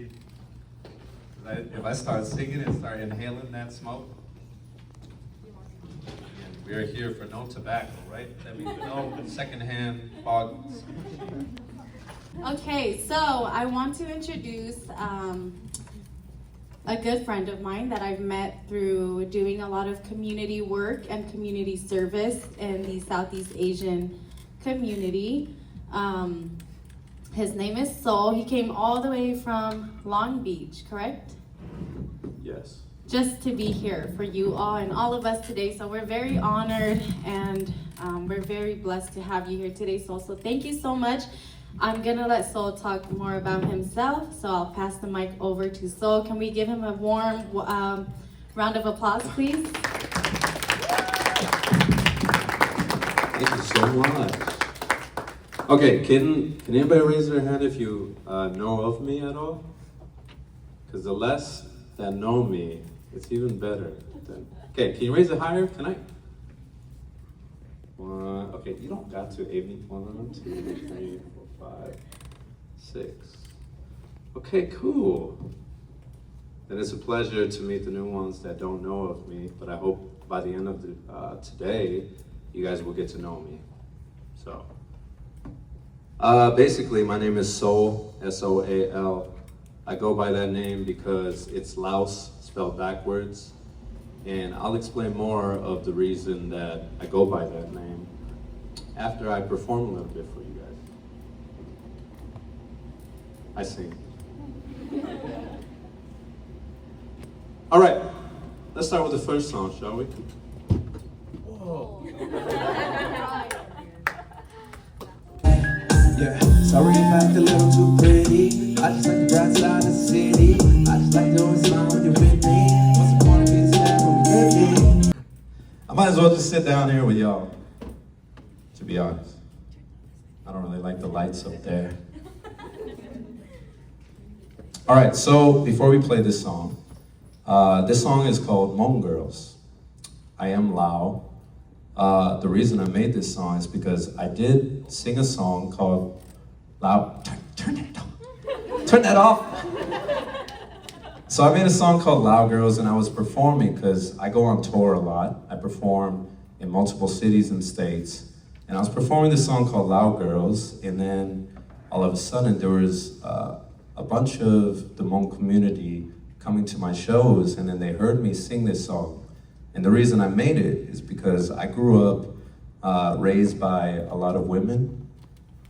see. If I start singing and start inhaling that smoke, and we are here for no tobacco, right? That means no secondhand fog. Okay, so I want to introduce a good friend of mine that I've met through doing a lot of community work and community service in the Southeast Asian community. His name is SOAL. He came all the way from Long Beach, correct? Yes. Just to be here for you all and all of us today. So we're very honored and we're very blessed to have you here today, SOAL. So thank you so much. I'm gonna let SOAL talk more about himself, so I'll pass the mic over to SOAL. Can we give him a warm round of applause, please? Thank you so much. Okay, can anybody raise their hand if you know of me at all? Because the less that know me, it's even better. Okay, can you raise it higher tonight? Okay, you don't got to, Amy. 1, 2, 3, 4, 5, 6. Okay, cool. Then it's a pleasure to meet the new ones that don't know of me, but I hope by the end of today, you guys will get to know me. So, basically, my name is SOAL, S-O-A-L. I go by that name because it's Laos, spelled backwards. And I'll explain more of the reason that I go by that name after I perform a little bit for you guys. I sing. All right, let's start with the first song, shall we? Whoa. Yeah, sorry if I act a little too pretty. I just like the bright side of the city. I just like to always smile when you're with me. What's the point of being sad when we're with me? I might as well just sit down here with y'all, to be honest. I don't really like the lights up there. All right, so before we play this song is called Hmong Girls. I am Lao. The reason I made this song is because I did sing a song called Lao. Turn that off. Turn that off. So I made a song called Lao Girls, and I was performing because I go on tour a lot. I perform in multiple cities and states. And I was performing this song called Lao Girls, and then all of a sudden there was a bunch of the Hmong community coming to my shows, and then they heard me sing this song. And the reason I made it is because I grew up raised by a lot of women,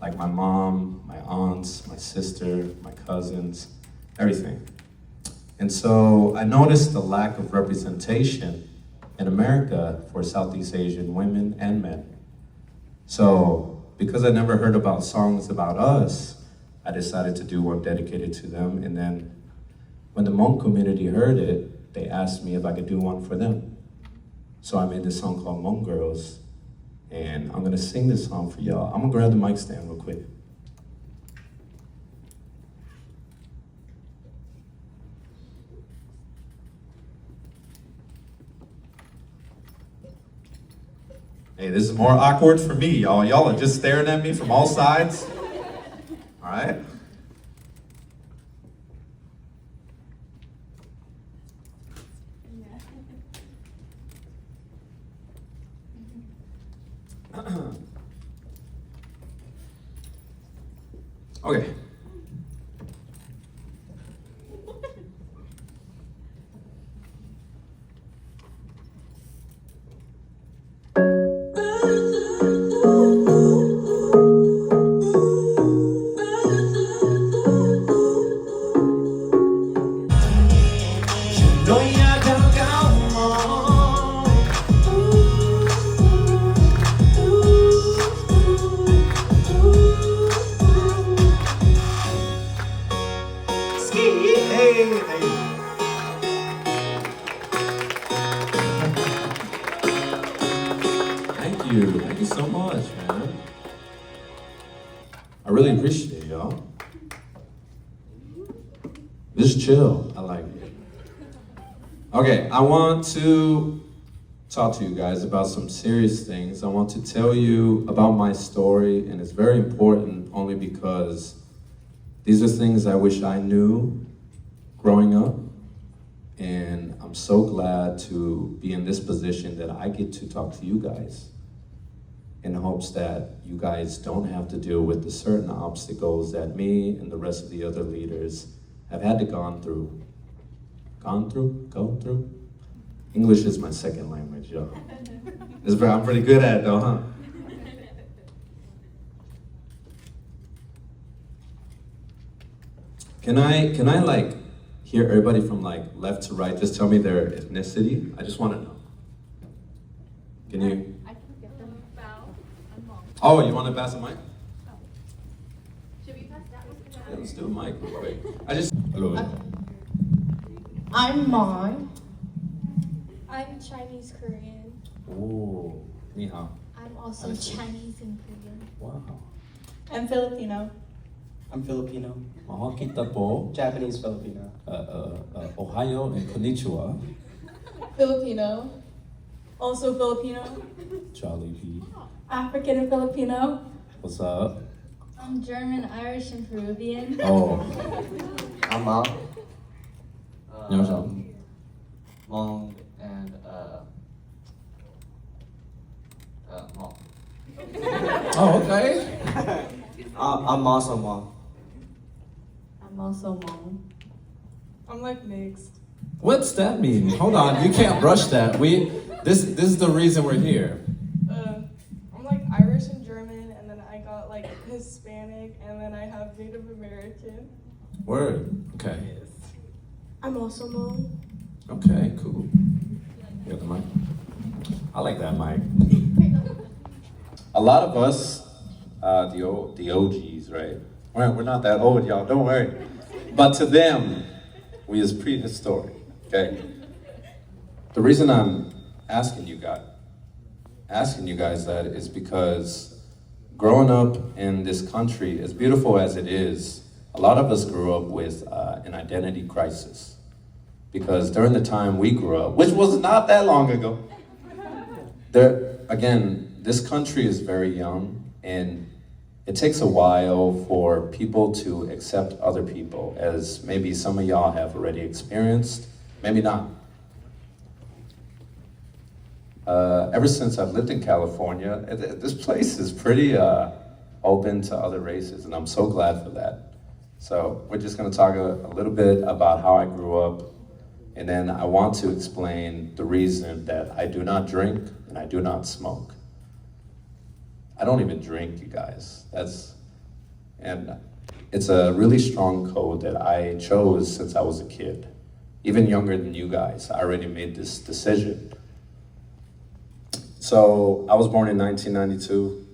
like my mom, my aunts, my sister, my cousins, everything. And so I noticed the lack of representation in America for Southeast Asian women and men. So because I never heard about songs about us, I decided to do one dedicated to them. And then when the Hmong community heard it, they asked me if I could do one for them. So I made this song called Hmong Girls, and I'm gonna sing this song for y'all. I'm gonna grab the mic stand real quick. Hey, this is more awkward for me, y'all. Y'all are just staring at me from all sides. All right? Okay. Thank you so much, man. I really appreciate y'all. This is chill, I like it. Okay, I want to talk to you guys about some serious things. I want to tell you about my story, and it's very important only because these are things I wish I knew growing up, and I'm so glad to be in this position that I get to talk to you guys in hopes that you guys don't have to deal with the certain obstacles that me and the rest of the other leaders have had to go through. English is my second language, yo. I'm pretty good at it though, huh? Can I like hear everybody from like left to right just tell me their ethnicity? I just want to know. Can you? I can get them. Oh, you want to pass the mic? Should we pass that one? Yeah, let's do a mic real quick. I just. Hello. I'm Mon. I'm Chinese Korean. Oh, ni hao. I'm also Chinese and Korean. Wow. I'm Filipino. I'm Filipino. Mahal kita po. Japanese Filipino. Ohio and konnichiwa. Filipino. Also Filipino. Charlie P. African and Filipino. What's up? I'm German, Irish, and Peruvian. Oh. I'm Mao. 안녕하세요. Long and Mao. Oh, okay. I'm also Mao. I'm also Mon. I'm like mixed. What's that mean? Hold on, you can't rush that. This is the reason we're here. I'm like Irish and German, and then I got like Hispanic, and then I have Native American. Word. Okay. I'm also Mon. Okay, cool. You got the mic? I like that mic. A lot of us, the OGs, right? We're not that old, y'all, don't worry. But to them, we is prehistoric, okay? The reason I'm asking you guys that is because growing up in this country, as beautiful as it is, a lot of us grew up with an identity crisis. Because during the time we grew up, which was not that long ago, this country is very young, and it takes a while for people to accept other people, as maybe some of y'all have already experienced, maybe not. Ever since I've lived in California, this place is pretty open to other races, and I'm so glad for that. So we're just gonna talk a little bit about how I grew up, and then I want to explain the reason that I do not drink and I do not smoke. I don't even drink, you guys. And it's a really strong code that I chose since I was a kid. Even younger than you guys, I already made this decision. So I was born in 1992,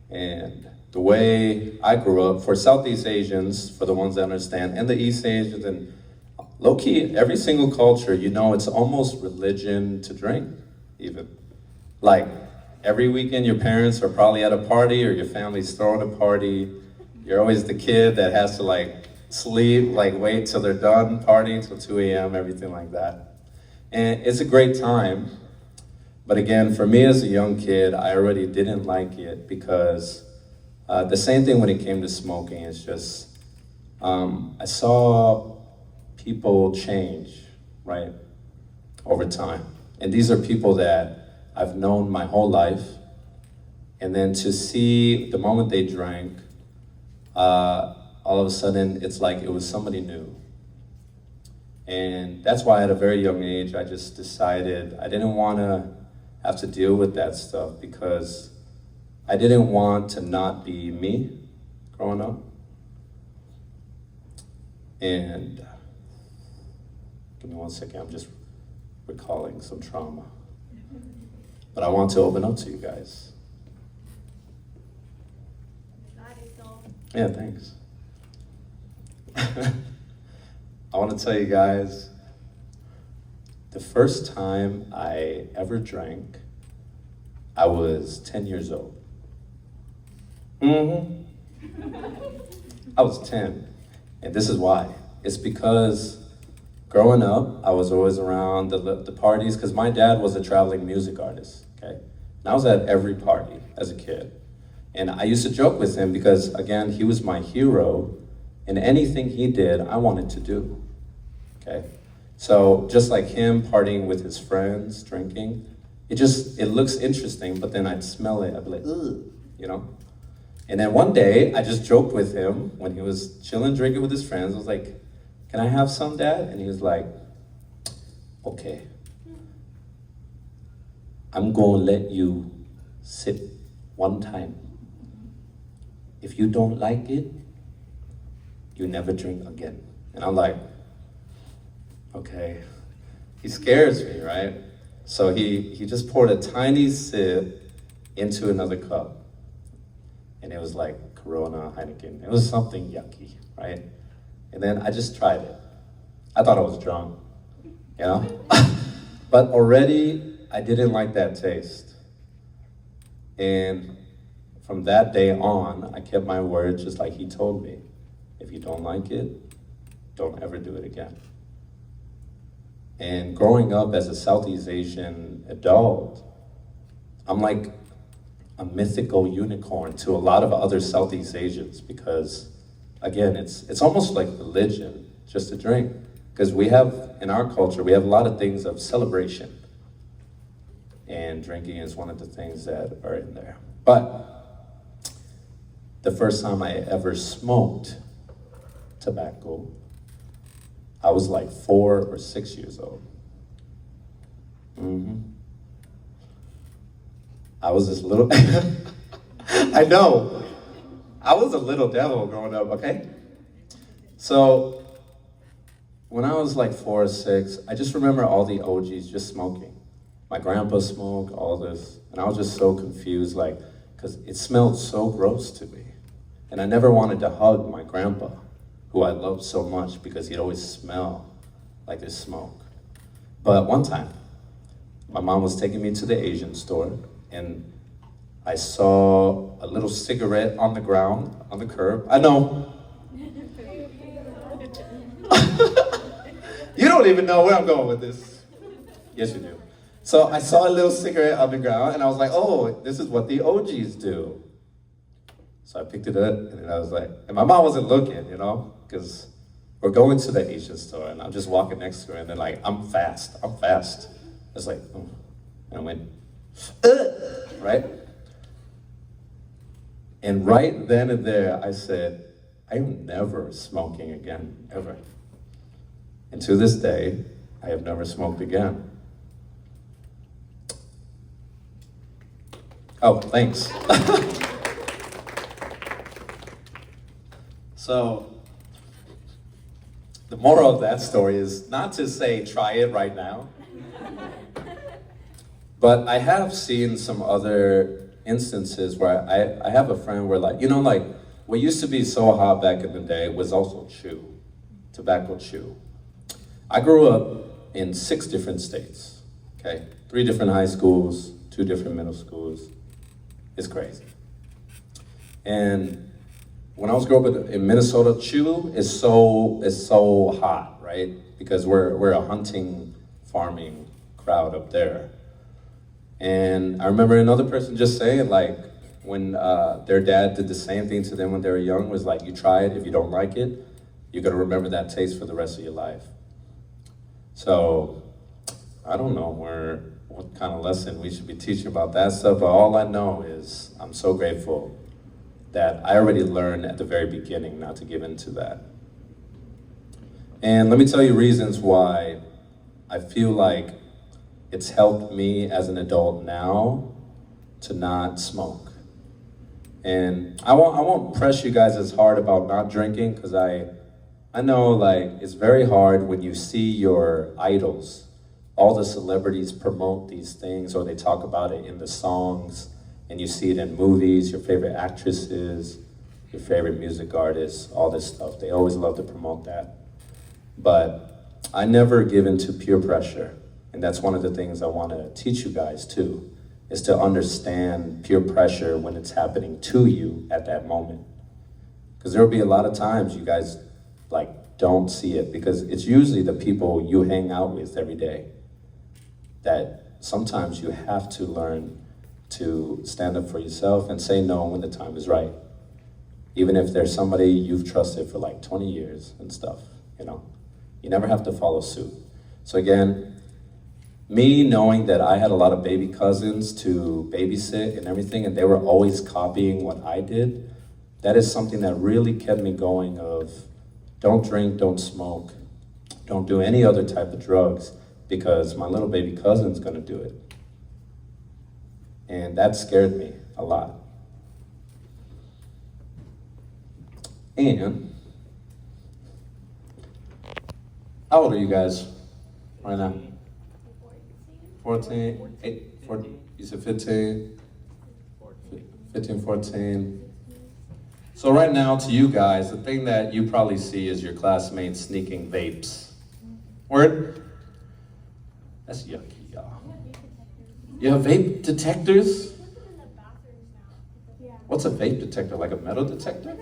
and the way I grew up, for Southeast Asians, for the ones that understand, and the East Asians, and low-key, every single culture, you know, it's almost religion to drink, even. Like, every weekend your parents are probably at a party or your family's throwing a party. You're always the kid that has to like sleep, like wait till they're done partying till 2 a.m., everything like that. And it's a great time. But again, for me as a young kid, I already didn't like it because the same thing when it came to smoking. It's just, I saw people change, right, over time. And these are people that I've known my whole life, and then to see the moment they drank, all of a sudden it's like it was somebody new. And that's why at a very young age, I just decided I didn't want to have to deal with that stuff because I didn't want to not be me growing up. And give me 1 second, I'm just recalling some trauma. But I want to open up to you guys. Yeah, thanks. I want to tell you guys, the first time I ever drank, I was 10 years old. I was 10, and this is why. It's because growing up, I was always around the parties, because my dad was a traveling music artist, okay? And I was at every party as a kid. And I used to joke with him because, again, he was my hero, and anything he did, I wanted to do. okay? So just like him partying with his friends, drinking, it looks interesting, but then I'd smell it, I'd be like, ugh, you know? And then one day, I just joked with him when he was chilling, drinking with his friends. I was like, can I have some, Dad? And he was like, okay. I'm gonna let you sip one time. If you don't like it, you never drink again. And I'm like, okay. He scares me, right? So he just poured a tiny sip into another cup. And it was like Corona, Heineken. It was something yucky, right? And then I just tried it. I thought I was drunk, you know? But already, I didn't like that taste. And from that day on, I kept my word just like he told me. If you don't like it, don't ever do it again. And growing up as a Southeast Asian adult, I'm like a mythical unicorn to a lot of other Southeast Asians because, again, it's almost like religion just to drink. Because we have, in our culture, we have a lot of things of celebration. And drinking is one of the things that are in there. But the first time I ever smoked tobacco, I was like 4 or 6 years old. I was this little, I know, I was a little devil growing up, okay? So, when I was like 4 or 6, I just remember all the OGs just smoking. My grandpa smoked, all this, and I was just so confused, like, because it smelled so gross to me. And I never wanted to hug my grandpa, who I loved so much because he'd always smell like this smoke. But one time, my mom was taking me to the Asian store, and I saw a little cigarette on the ground, on the curb. I know. You don't even know where I'm going with this. Yes, you do. So I saw a little cigarette on the ground, and I was like, oh, this is what the OGs do. So I picked it up, and I was like, and my mom wasn't looking, you know, because we're going to the Asian store, and I'm just walking next to her, and then like, I'm fast. I was like, oh. And I went, right? And right then and there, I said, I am never smoking again, ever. And to this day, I have never smoked again. Oh, thanks. So, the moral of that story is not to say try it right now, but I have seen some other instances where I have a friend where like, you know, like what used to be so hot back in the day was also chew, tobacco chew. I grew up in 6 different states, okay? 3 different high schools, 2 different middle schools. It's crazy. And when I was growing up in Minnesota, chew is so hot, right? Because we're a hunting, farming crowd up there. And I remember another person just saying, like, when their dad did the same thing to them when they were young, was like, you try it, if you don't like it, you're gonna remember that taste for the rest of your life. So, I don't know what kind of lesson we should be teaching about that stuff, but all I know is I'm so grateful that I already learned at the very beginning not to give in to that. And let me tell you reasons why I feel like it's helped me as an adult now to not smoke. And I won't press you guys as hard about not drinking, because I know like it's very hard when you see your idols, all the celebrities promote these things or they talk about it in the songs, and you see it in movies, your favorite actresses, your favorite music artists, all this stuff. They always love to promote that. But I never give in to peer pressure. And that's one of the things I want to teach you guys too, is to understand peer pressure when it's happening to you at that moment. Because there'll be a lot of times you guys like don't see it, because it's usually the people you hang out with every day that sometimes you have to learn to stand up for yourself and say no when the time is right. Even if there's somebody you've trusted for like 20 years and stuff, you know. You never have to follow suit. So again, me knowing that I had a lot of baby cousins to babysit and everything, and they were always copying what I did, that is something that really kept me going of don't drink, don't smoke, don't do any other type of drugs because my little baby cousin's gonna do it. And that scared me a lot. And how old are you guys right now? 14, 14, you said 15? 15, 14. So right now, to you guys, the thing that you probably see is your classmates sneaking vapes. Word? That's yucky, y'all. You have vape detectors? What's a vape detector? Like a metal detector?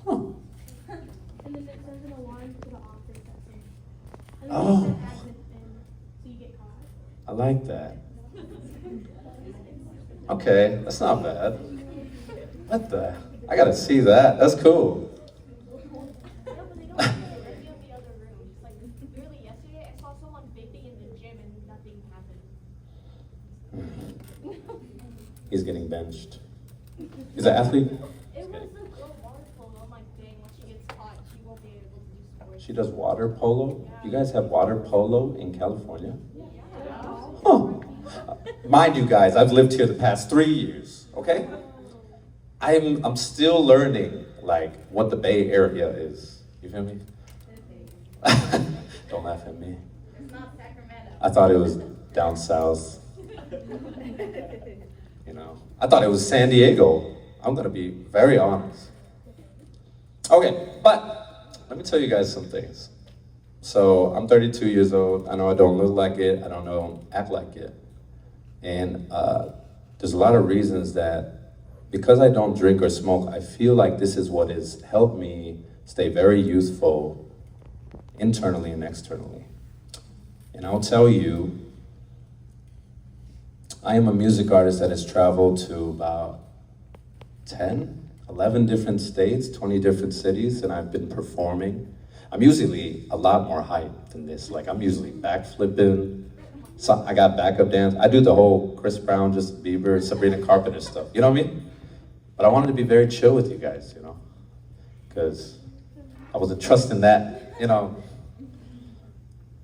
Huh. And then it says an alarm to the office at some. And then Oh. it says admit in, so you get caught. I like that. Okay, that's not bad. What the? I gotta see that. That's cool. No, but they don't have it in any of the other rooms. Like literally yesterday, I saw someone vaping in the gym and nothing happened. He's getting benched. He's an athlete? It was a girl water polo. I'm like, dang, when she gets caught, she won't be able to do sports. She does water polo? You guys have water polo in California? Huh. Mind you guys, I've lived here the past 3 years, okay? I'm still learning, like, what the Bay Area is. You feel me? Don't laugh at me. It's not Sacramento. I thought it was down south. You know, I thought it was San Diego. I'm gonna be very honest. Okay, but let me tell you guys some things. So I'm 32 years old. I know I don't look like it. I don't act like it. And there's a lot of reasons that because I don't drink or smoke, I feel like this is what has helped me stay very youthful internally and externally. And I'll tell you, I am a music artist that has traveled to about 10, 11 different states, 20 different cities, and I've been performing. I'm usually a lot more hyped than this. Like I'm usually backflipping. So I got backup dance. I do the whole Chris Brown, Justin Bieber, Sabrina Carpenter stuff. You know what I mean? But I wanted to be very chill with you guys, you know, because I wasn't trusting that, you know.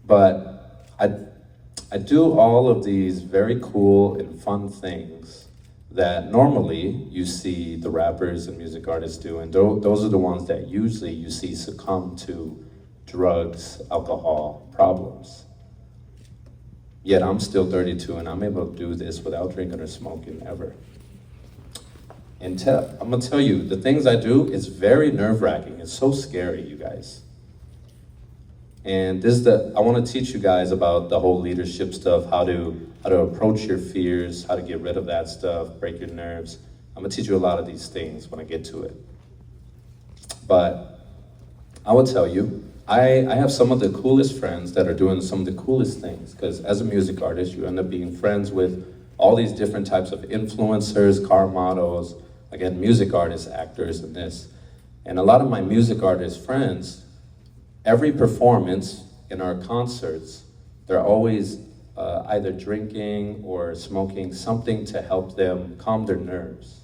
But I do all of these very cool and fun things that normally you see the rappers and music artists do, and those are the ones that usually you see succumb to drugs, alcohol, problems. Yet I'm still 32 and I'm able to do this without drinking or smoking ever. And I'm gonna tell you, the things I do is very nerve-wracking. It's so scary, you guys. And I want to teach you guys about the whole leadership stuff, how to approach your fears, how to get rid of that stuff, break your nerves. I'm gonna teach you a lot of these things when I get to it. But I will tell you, I have some of the coolest friends that are doing some of the coolest things, because as a music artist, you end up being friends with all these different types of influencers, car models, again, music artists, actors, and this. And a lot of my music artist friends, every performance in our concerts, they're always either drinking or smoking something to help them calm their nerves.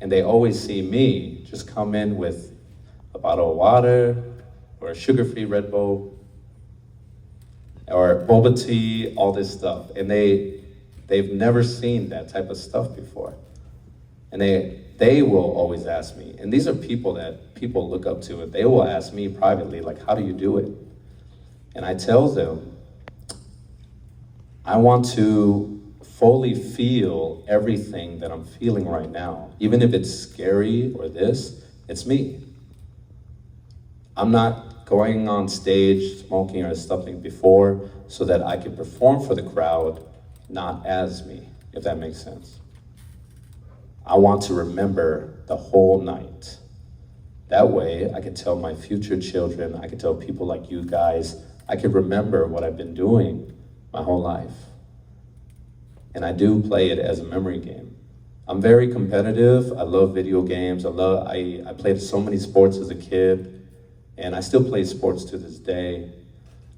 And they always see me just come in with a bottle of water or a sugar-free Red Bull or boba tea, all this stuff. And they've never seen that type of stuff before. And they will always ask me, and these are people that people look up to, and they will ask me privately, like, how do you do it? And I tell them, I want to fully feel everything that I'm feeling right now. Even if it's scary or this, it's me. I'm not going on stage smoking or something before so that I can perform for the crowd, not as me, if that makes sense. I want to remember the whole night. That way, I can tell my future children, I can tell people like you guys, I can remember what I've been doing my whole life. And I do play it as a memory game. I'm very competitive. I love video games. I played so many sports as a kid, and I still play sports to this day.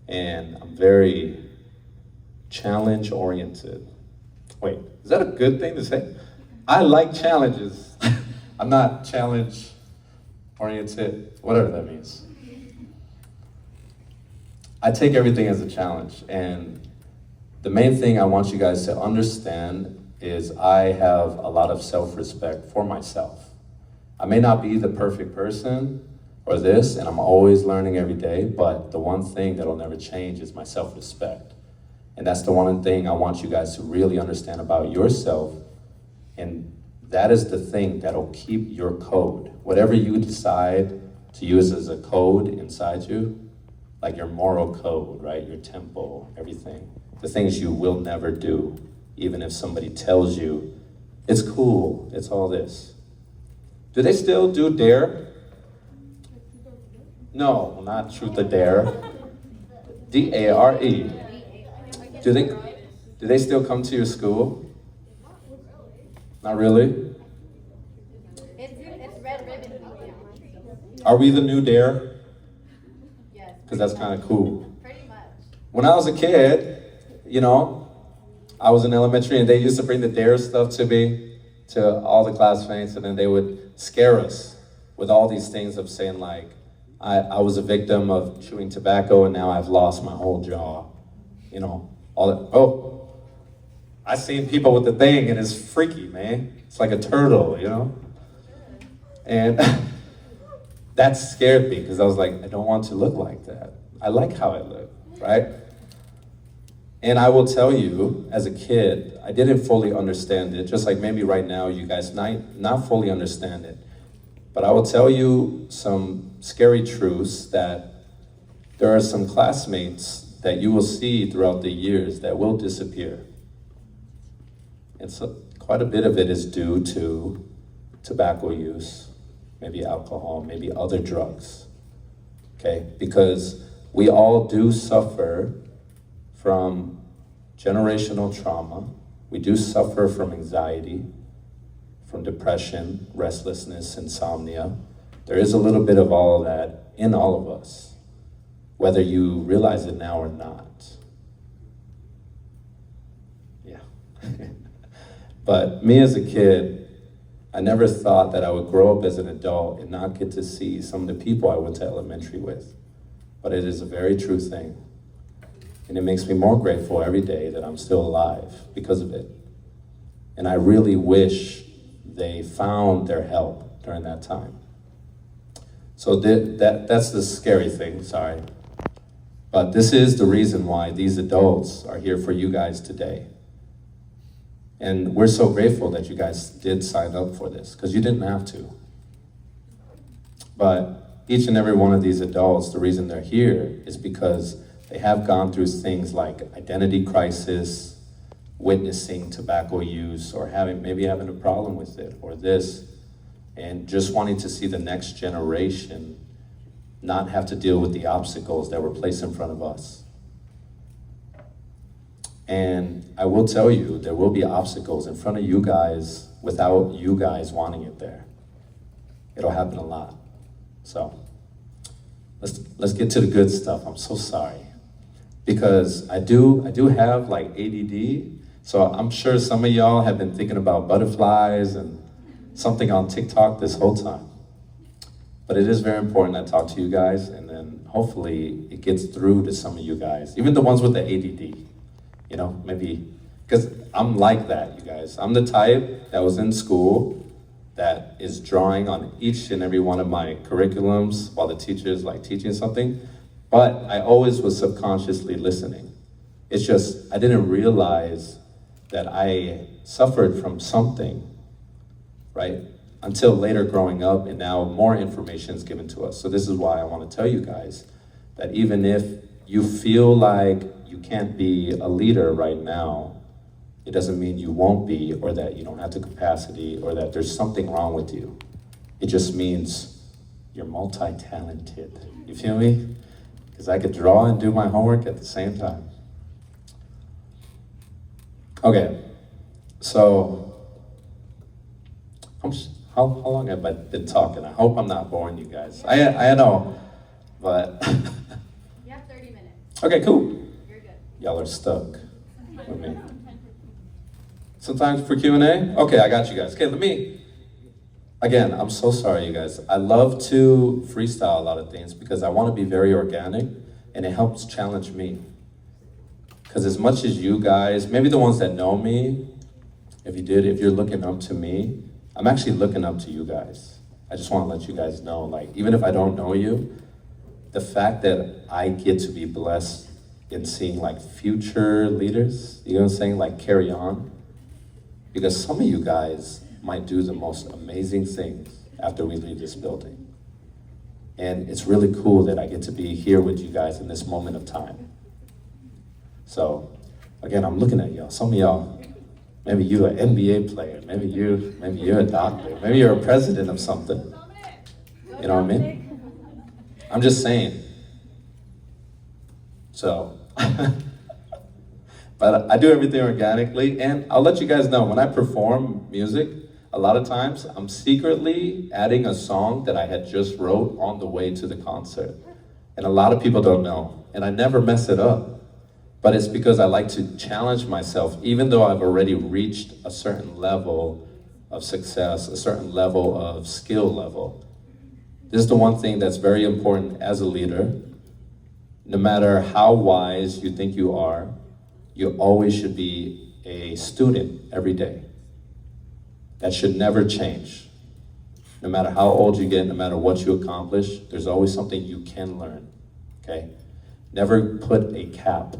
And I'm very challenge oriented. Wait, is that a good thing to say? I like challenges. I'm not challenge oriented, whatever that means. I take everything as a challenge, and the main thing I want you guys to understand is I have a lot of self-respect for myself. I may not be the perfect person or this, and I'm always learning every day, but the one thing that'll never change is my self-respect. And that's the one thing I want you guys to really understand about yourself, and that is the thing that'll keep your code. Whatever you decide to use as a code inside you, like your moral code, right? Your temple, everything. The things you will never do, even if somebody tells you, it's cool, it's all this. Do they still do DARE? No, not Truth or Dare. DARE. Do they still come to your school? Not really? It's red ribbon weekend. Are we the new DARE? Yes. Because that's kind of cool. Pretty much. When I was a kid, I was in elementary and they used to bring the DARE stuff to me, to all the classmates, and then they would scare us with all these things of saying like, I was a victim of chewing tobacco and now I've lost my whole jaw. All that. Oh, I seen people with the thing and it's freaky, man. It's like a turtle, And that scared me because I was like, I don't want to look like that. I like how I look, right? And I will tell you, as a kid, I didn't fully understand it, just like maybe right now you guys not fully understand it. But I will tell you some scary truths that there are some classmates that you will see throughout the years that will disappear. And so quite a bit of it is due to tobacco use, maybe alcohol, maybe other drugs, okay? Because we all do suffer from generational trauma. We do suffer from anxiety, from depression, restlessness, insomnia. There is a little bit of all of that in all of us, whether you realize it now or not. Yeah. But me as a kid, I never thought that I would grow up as an adult and not get to see some of the people I went to elementary with. But it is a very true thing. And it makes me more grateful every day that I'm still alive because of it. And I really wish they found their help during that time. So that's the scary thing, sorry. But this is the reason why these adults are here for you guys today. And we're so grateful that you guys did sign up for this, because you didn't have to. But each and every one of these adults, the reason they're here is because they have gone through things like identity crisis, witnessing tobacco use, or maybe having a problem with it, or this, and just wanting to see the next generation not have to deal with the obstacles that were placed in front of us. And I will tell you, there will be obstacles in front of you guys without you guys wanting it there. It'll happen a lot. So let's get to the good stuff. I'm so sorry. Because I do have like ADD, so I'm sure some of y'all have been thinking about butterflies and something on TikTok this whole time. But it is very important I talk to you guys, and then hopefully it gets through to some of you guys, even the ones with the ADD, maybe, because I'm like that, you guys. I'm the type that was in school that is drawing on each and every one of my curriculums while the teacher's like teaching something, but I always was subconsciously listening. It's just, I didn't realize that I suffered from something, right? Until later growing up, and now more information is given to us. So this is why I want to tell you guys that even if you feel like you can't be a leader right now, it doesn't mean you won't be, or that you don't have the capacity, or that there's something wrong with you. It just means you're multi-talented. You feel me? Because I could draw and do my homework at the same time. Okay, so How long have I been talking? I hope I'm not boring you guys. I know, but You have 30 minutes. okay, cool. You're good. Y'all are stuck with me. Some time for Q&A? Okay, I got you guys. Okay, again, I'm so sorry, you guys. I love to freestyle a lot of things because I want to be very organic and it helps challenge me. Because as much as you guys, maybe the ones that know me, if you're looking up to me, I'm actually looking up to you guys. I just want to let you guys know, like, even if I don't know you, the fact that I get to be blessed in seeing like future leaders, you know what I'm saying, like carry on. Because some of you guys might do the most amazing things after we leave this building. And it's really cool that I get to be here with you guys in this moment of time. So, again, I'm looking at y'all. Some of y'all, maybe you're an NBA player, maybe you're a doctor, maybe you're a president of something. You know what I mean? I'm just saying. So, but I do everything organically, and I'll let you guys know, when I perform music, a lot of times I'm secretly adding a song that I had just wrote on the way to the concert. And a lot of people don't know, and I never mess it up. But it's because I like to challenge myself, even though I've already reached a certain level of success, a certain level of skill level. This is the one thing that's very important as a leader. No matter how wise you think you are, you always should be a student every day. That should never change. No matter how old you get, no matter what you accomplish, there's always something you can learn, okay? Never put a cap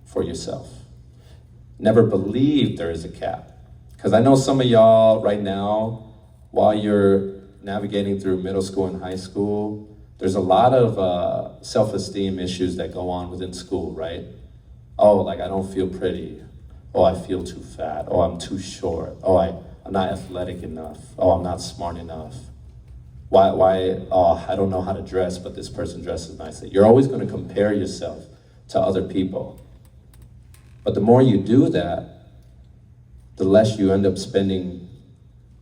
for yourself. Never believe there is a cap. Because I know some of y'all right now, while you're navigating through middle school and high school, there's a lot of self-esteem issues that go on within school, right? Oh, like I don't feel pretty. Oh, I feel too fat. Oh, I'm too short. Oh, I'm not athletic enough. Oh, I'm not smart enough. Why, oh, I don't know how to dress, but this person dresses nicely. You're always going to compare yourself to other people. But the more you do that, the less you end up spending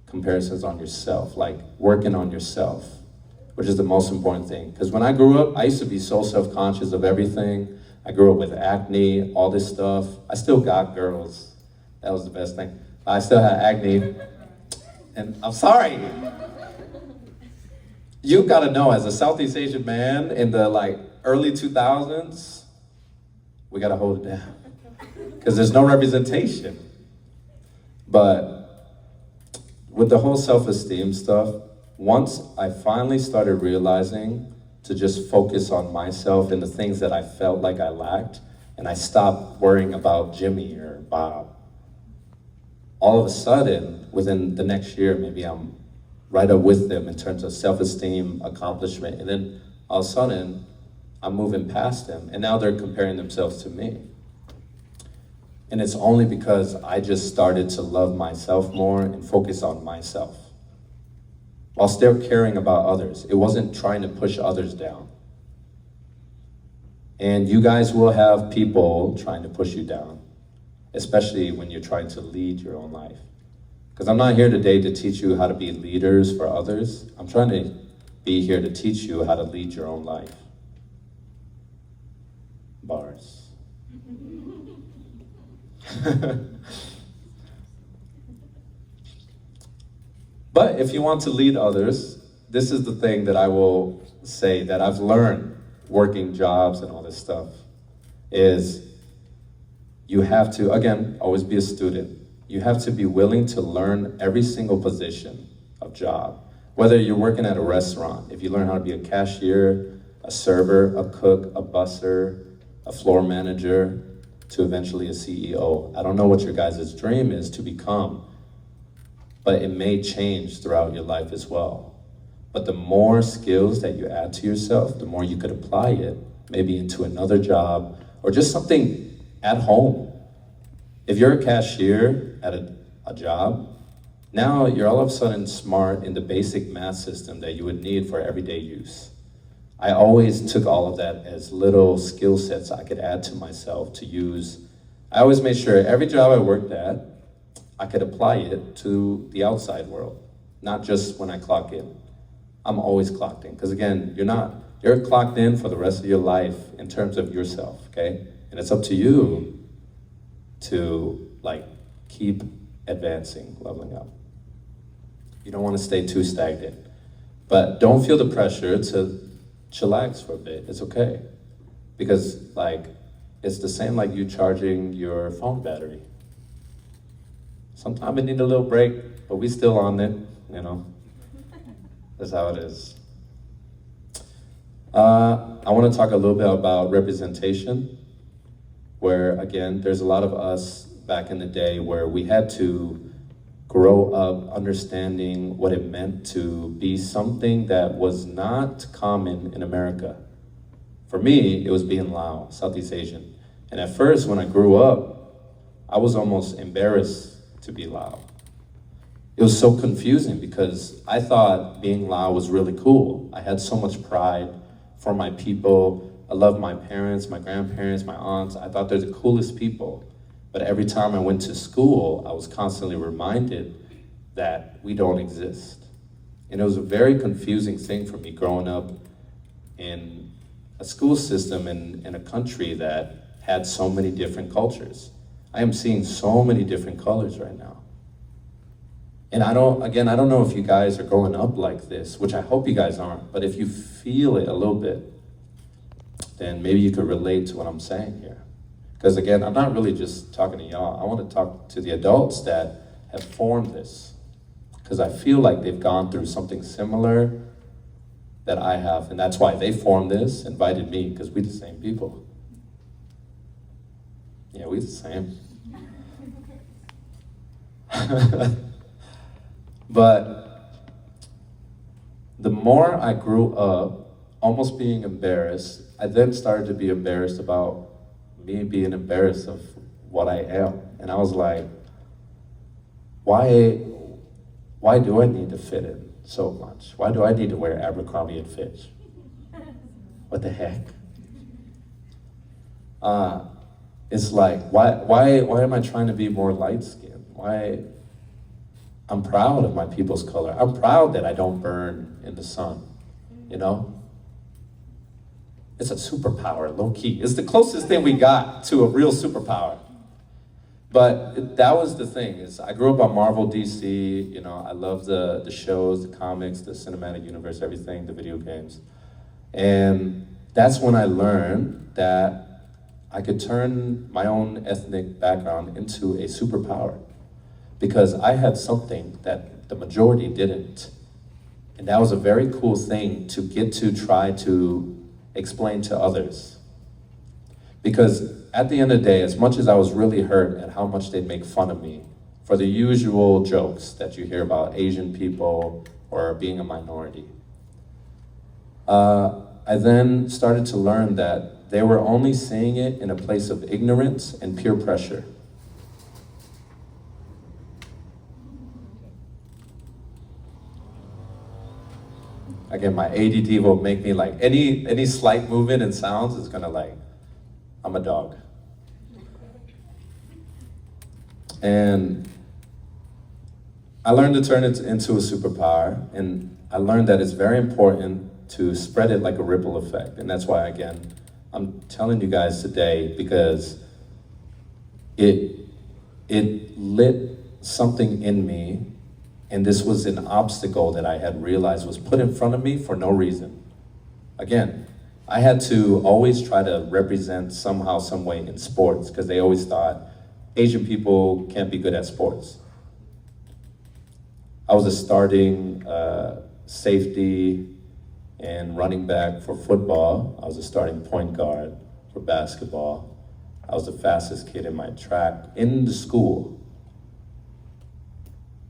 comparisons on yourself, like working on yourself, which is the most important thing. Because when I grew up, I used to be so self-conscious of everything. I grew up with acne, all this stuff. I still got girls. That was the best thing. I still had acne. And I'm sorry. You gotta know, as a Southeast Asian man in the early 2000s, we gotta hold it down. Because there's no representation. But with the whole self-esteem stuff, once I finally started realizing to just focus on myself and the things that I felt like I lacked, and I stopped worrying about Jimmy or Bob, all of a sudden, within the next year, maybe I'm right up with them in terms of self-esteem, accomplishment, and then all of a sudden, I'm moving past them, and now they're comparing themselves to me. And it's only because I just started to love myself more and focus on myself, while still caring about others. It wasn't trying to push others down. And you guys will have people trying to push you down, especially when you're trying to lead your own life. Because I'm not here today to teach you how to be leaders for others. I'm trying to be here to teach you how to lead your own life. Bars. But if you want to lead others, this is the thing that I will say that I've learned working jobs and all this stuff, is you have to, again, always be a student. You have to be willing to learn every single position of job. Whether you're working at a restaurant, if you learn how to be a cashier, a server, a cook, a busser, a floor manager, to eventually a CEO. I don't know what your guys' dream is to become, but it may change throughout your life as well. But the more skills that you add to yourself, the more you could apply it, maybe into another job, or just something at home. If you're a cashier at a job, now you're all of a sudden smart in the basic math system that you would need for everyday use. I always took all of that as little skill sets I could add to myself to use. I always made sure every job I worked at, I could apply it to the outside world. not just when I clock in. I'm always clocked in, because again, you're clocked in for the rest of your life in terms of yourself, okay? And it's up to you to like keep advancing, leveling up. You don't want to stay too stagnant. But don't feel the pressure to chillax for a bit. It's okay. Because like, it's the same like you charging your phone battery. Sometimes it need a little break, but we still on it, you know. That's how it is. I want to talk a little bit about representation, where again, there's a lot of us back in the day where we had to grow up understanding what it meant to be something that was not common in America. For me, it was being Lao, Southeast Asian. And at first, when I grew up, I was almost embarrassed to be Lao. It was so confusing because I thought being Lao was really cool. I had so much pride for my people. I loved my parents, my grandparents, my aunts. I thought they're the coolest people. But every time I went to school, I was constantly reminded that we don't exist. And it was a very confusing thing for me growing up in a school system in a country that had so many different cultures. I am seeing so many different colors right now. And I don't know if you guys are growing up like this, which I hope you guys aren't, but if you feel it a little bit, then maybe you could relate to what I'm saying here. Because again, I'm not really just talking to y'all. I want to talk to the adults that have formed this. Because I feel like they've gone through something similar that I have. And that's why they formed this, invited me, because we're the same people. Yeah, we're the same. But the more I grew up, almost being embarrassed, I then started to be embarrassed about me being embarrassed of what I am. And I was like, why do I need to fit in so much? Why do I need to wear Abercrombie and Fitch? What the heck? It's like, why am I trying to be more light-skinned? I'm proud of my people's color. I'm proud that I don't burn in the sun, you know? It's a superpower, low-key. It's the closest thing we got to a real superpower. But that was the thing, is I grew up on Marvel, DC, you know, I love the shows, the comics, the cinematic universe, everything, the video games. And that's when I learned that I could turn my own ethnic background into a superpower. Because I had something that the majority didn't. And that was a very cool thing to get to try to explain to others. Because at the end of the day, as much as I was really hurt at how much they'd make fun of me for the usual jokes that you hear about Asian people or being a minority, I then started to learn that they were only saying it in a place of ignorance and peer pressure. Again, my ADD will make me like, any slight movement and sounds is gonna like, I'm a dog. And I learned to turn it into a superpower, and I learned that it's very important to spread it like a ripple effect. And that's why, again, I'm telling you guys today, because it lit something in me. And this was an obstacle that I had realized was put in front of me for no reason. Again, I had to always try to represent somehow, some way in sports, because they always thought Asian people can't be good at sports. I was a starting safety and running back for football. I was a starting point guard for basketball. I was the fastest kid in my track in the school.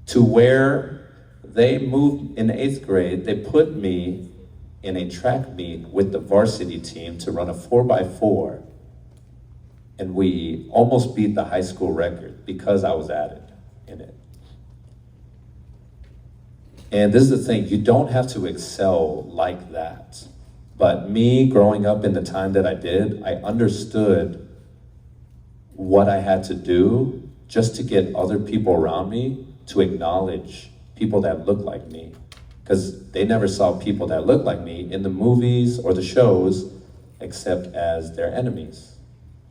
To where they moved in 8th grade, they put me in a track meet with the varsity team to run a 4x4. And we almost beat the high school record because I was added in it. And this is the thing, you don't have to excel like that. But me growing up in the time that I did, I understood what I had to do just to get other people around me to acknowledge people that look like me. Because they never saw people that look like me in the movies or the shows except as their enemies,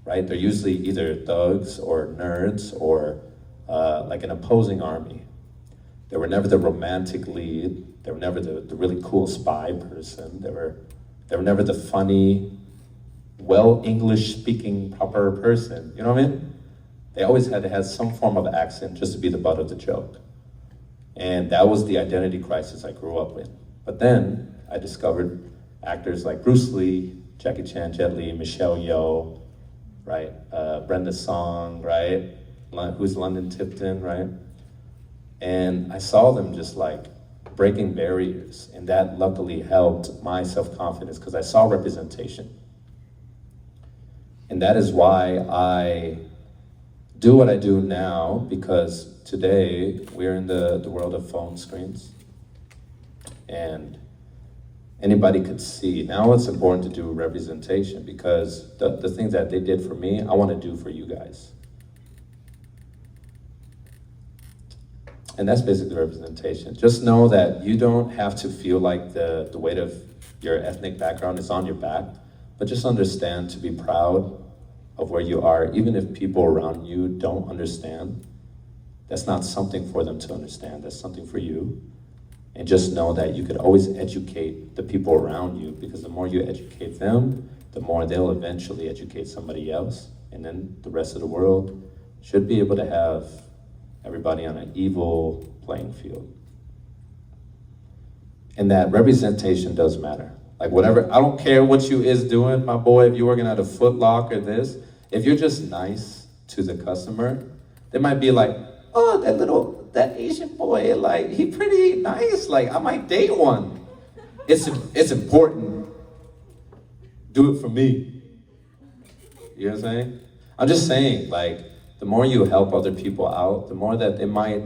right? They're usually either thugs or nerds or like an opposing army. They were never the romantic lead. They were never the really cool spy person. They were never the funny, well English speaking proper person. You know what I mean? They always had to have some form of accent just to be the butt of the joke. And that was the identity crisis I grew up in. But then I discovered actors like Bruce Lee, Jackie Chan, Jet Li, Michelle Yeoh, right? Brenda Song, right? Who's London Tipton, right? And I saw them just like breaking barriers, and that luckily helped my self-confidence because I saw representation. And that is why I do what I do now, because today we're in the world of phone screens, and anybody could see. Now it's important to do representation because the things that they did for me, I want to do for you guys. And that's basically representation. Just know that you don't have to feel like the weight of your ethnic background is on your back, but just understand to be proud of where you are, even if people around you don't understand. That's not something for them to understand, that's something for you. And just know that you could always educate the people around you, because the more you educate them, the more they'll eventually educate somebody else. And then the rest of the world should be able to have everybody on an equal playing field. And that representation does matter. Like whatever, I don't care what you is doing, my boy, if you're working at a Foot Locker or this, if you're just nice to the customer, they might be like, oh, that Asian boy, like, he pretty nice, like, I might date one. It's important. Do it for me. You know what I'm saying? I'm just saying, like, the more you help other people out, the more that they might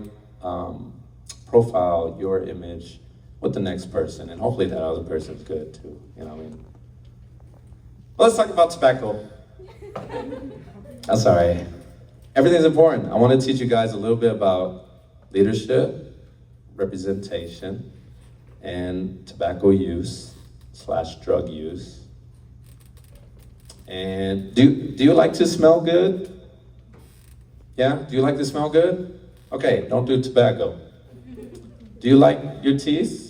profile your image with the next person, and hopefully that other person's good too, you know what I mean? Well, let's talk about tobacco. I'm sorry. Everything's important. I want to teach you guys a little bit about leadership, representation, and tobacco use / drug use. And do you like to smell good? Yeah? Do you like to smell good? Okay, don't do tobacco. Do you like your teeth?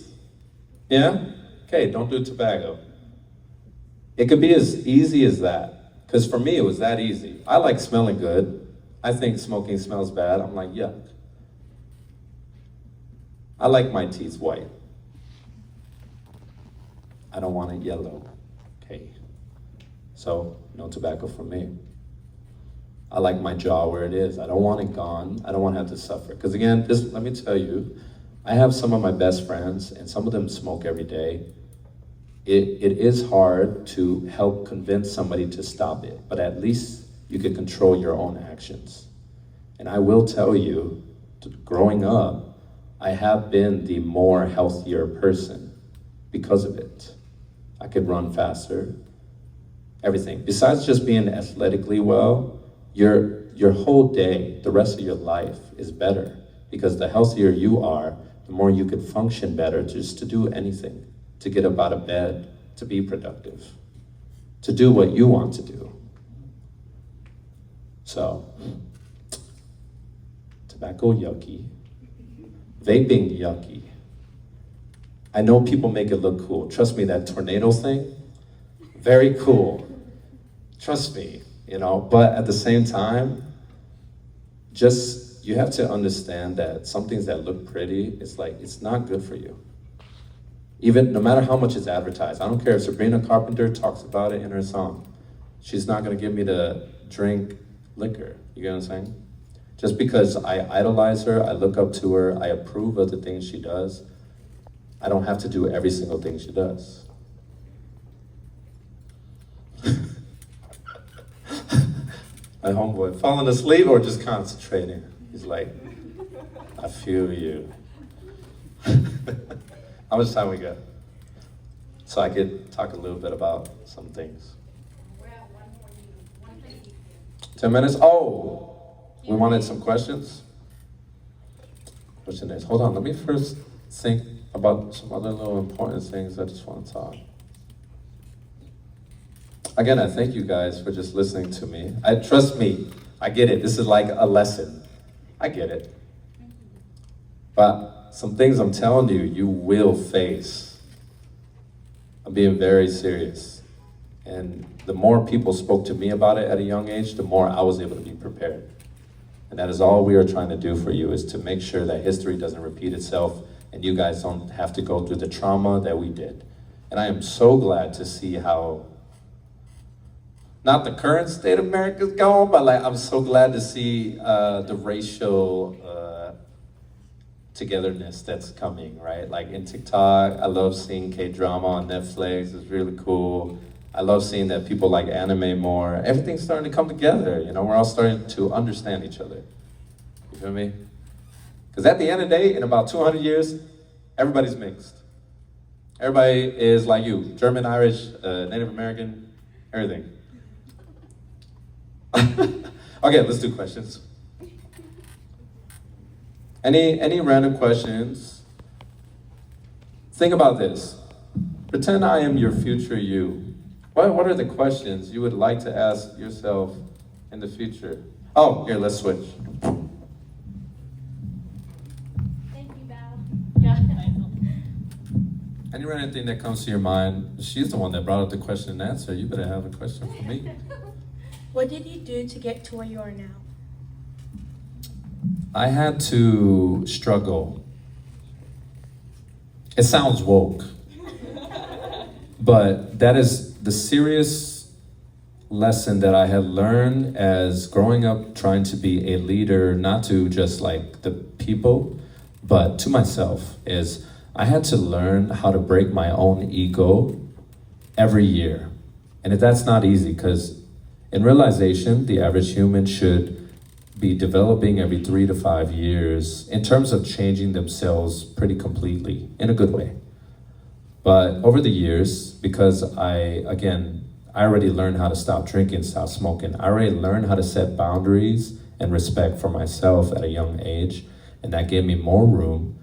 Yeah? Okay, don't do tobacco. It could be as easy as that. Because for me, it was that easy. I like smelling good. I think smoking smells bad. I'm like, yuck. I like my teeth white. I don't want it yellow. Okay. So, no tobacco for me. I like my jaw where it is. I don't want it gone. I don't want to have to suffer. Because again, let me tell you, I have some of my best friends, and some of them smoke every day. It is hard to help convince somebody to stop it, but at least you can control your own actions. And I will tell you, growing up, I have been the more healthier person because of it. I could run faster, everything. Besides just being athletically well, your whole day, the rest of your life is better, because the healthier you are, the more you could function better just to do anything, to get up out of bed, to be productive, to do what you want to do. So, tobacco yucky, vaping yucky. I know people make it look cool. Trust me, that tornado thing, very cool. Trust me, you know, but at the same time, you have to understand that some things that look pretty, it's not good for you. Even, no matter how much it's advertised. I don't care if Sabrina Carpenter talks about it in her song. She's not gonna get me to drink liquor, you get what I'm saying? Just because I idolize her, I look up to her, I approve of the things she does, I don't have to do every single thing she does. My homeboy, falling asleep or just concentrating? He's like, I feel you. How much time we got? So I could talk a little bit about some things. 10 minutes? Oh, we wanted some questions? what's your next? Hold on, let me first think about some other little important things I just want to talk. Again, I thank you guys for just listening to me. Trust me, I get it. This is like a lesson. I get it. But some things I'm telling you, you will face. I'm being very serious. And the more people spoke to me about it at a young age, the more I was able to be prepared. And that is all we are trying to do for you, is to make sure that history doesn't repeat itself and you guys don't have to go through the trauma that we did. And I am so glad to see how, not the current state of America is going, but like I'm so glad to see the racial togetherness that's coming, right? Like in TikTok, I love seeing K-drama on Netflix, it's really cool. I love seeing that people like anime more. Everything's starting to come together, you know, we're all starting to understand each other. You feel me? Because at the end of the day, in about 200 years, everybody's mixed. Everybody is like you, German, Irish, Native American, everything. Okay, let's do questions. Any random questions? Think about this. Pretend I am your future you. What are the questions you would like to ask yourself in the future? Oh, here, let's switch. Thank you, Val. Yeah, I know. Any random thing that comes to your mind? She's the one that brought up the question and answer. You better have a question for me. What did you do to get to where you are now? I had to struggle. It sounds woke, but that is the serious lesson that I had learned as growing up, trying to be a leader, not to just like the people, but to myself, is I had to learn how to break my own ego every year. And that's not easy, because in realization, the average human should be developing every 3 to 5 years in terms of changing themselves pretty completely, in a good way. But over the years, because I already learned how to stop drinking, stop smoking. I already learned how to set boundaries and respect for myself at a young age. And that gave me more room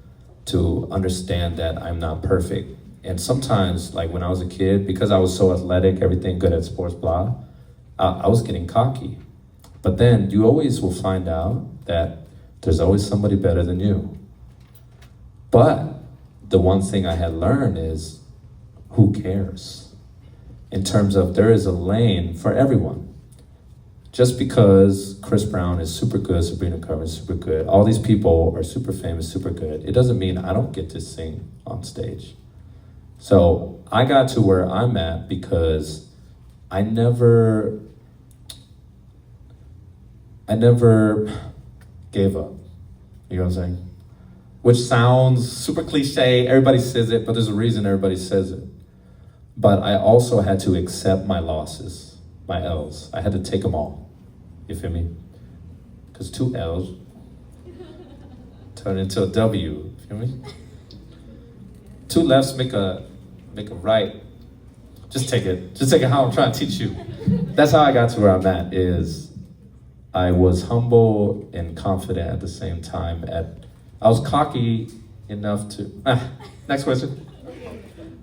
to understand that I'm not perfect. And sometimes, like when I was a kid, because I was so athletic, everything good at sports, blah, I was getting cocky. But then you always will find out that there's always somebody better than you. But the one thing I had learned is, who cares? In terms of there is a lane for everyone. Just because Chris Brown is super good, Sabrina Carpenter is super good, all these people are super famous, super good, it doesn't mean I don't get to sing on stage. So I got to where I'm at because I never gave up. You know what I'm saying? Which sounds super cliche, everybody says it, but there's a reason everybody says it. But I also had to accept my losses, my L's. I had to take them all. You feel me? Because 2 L's turn into a W. You feel me? 2 lefts make a right. Just take it. Just take it how I'm trying to teach you. That's how I got to where I'm at, is I was humble and confident at the same time. I was cocky enough to... Next question.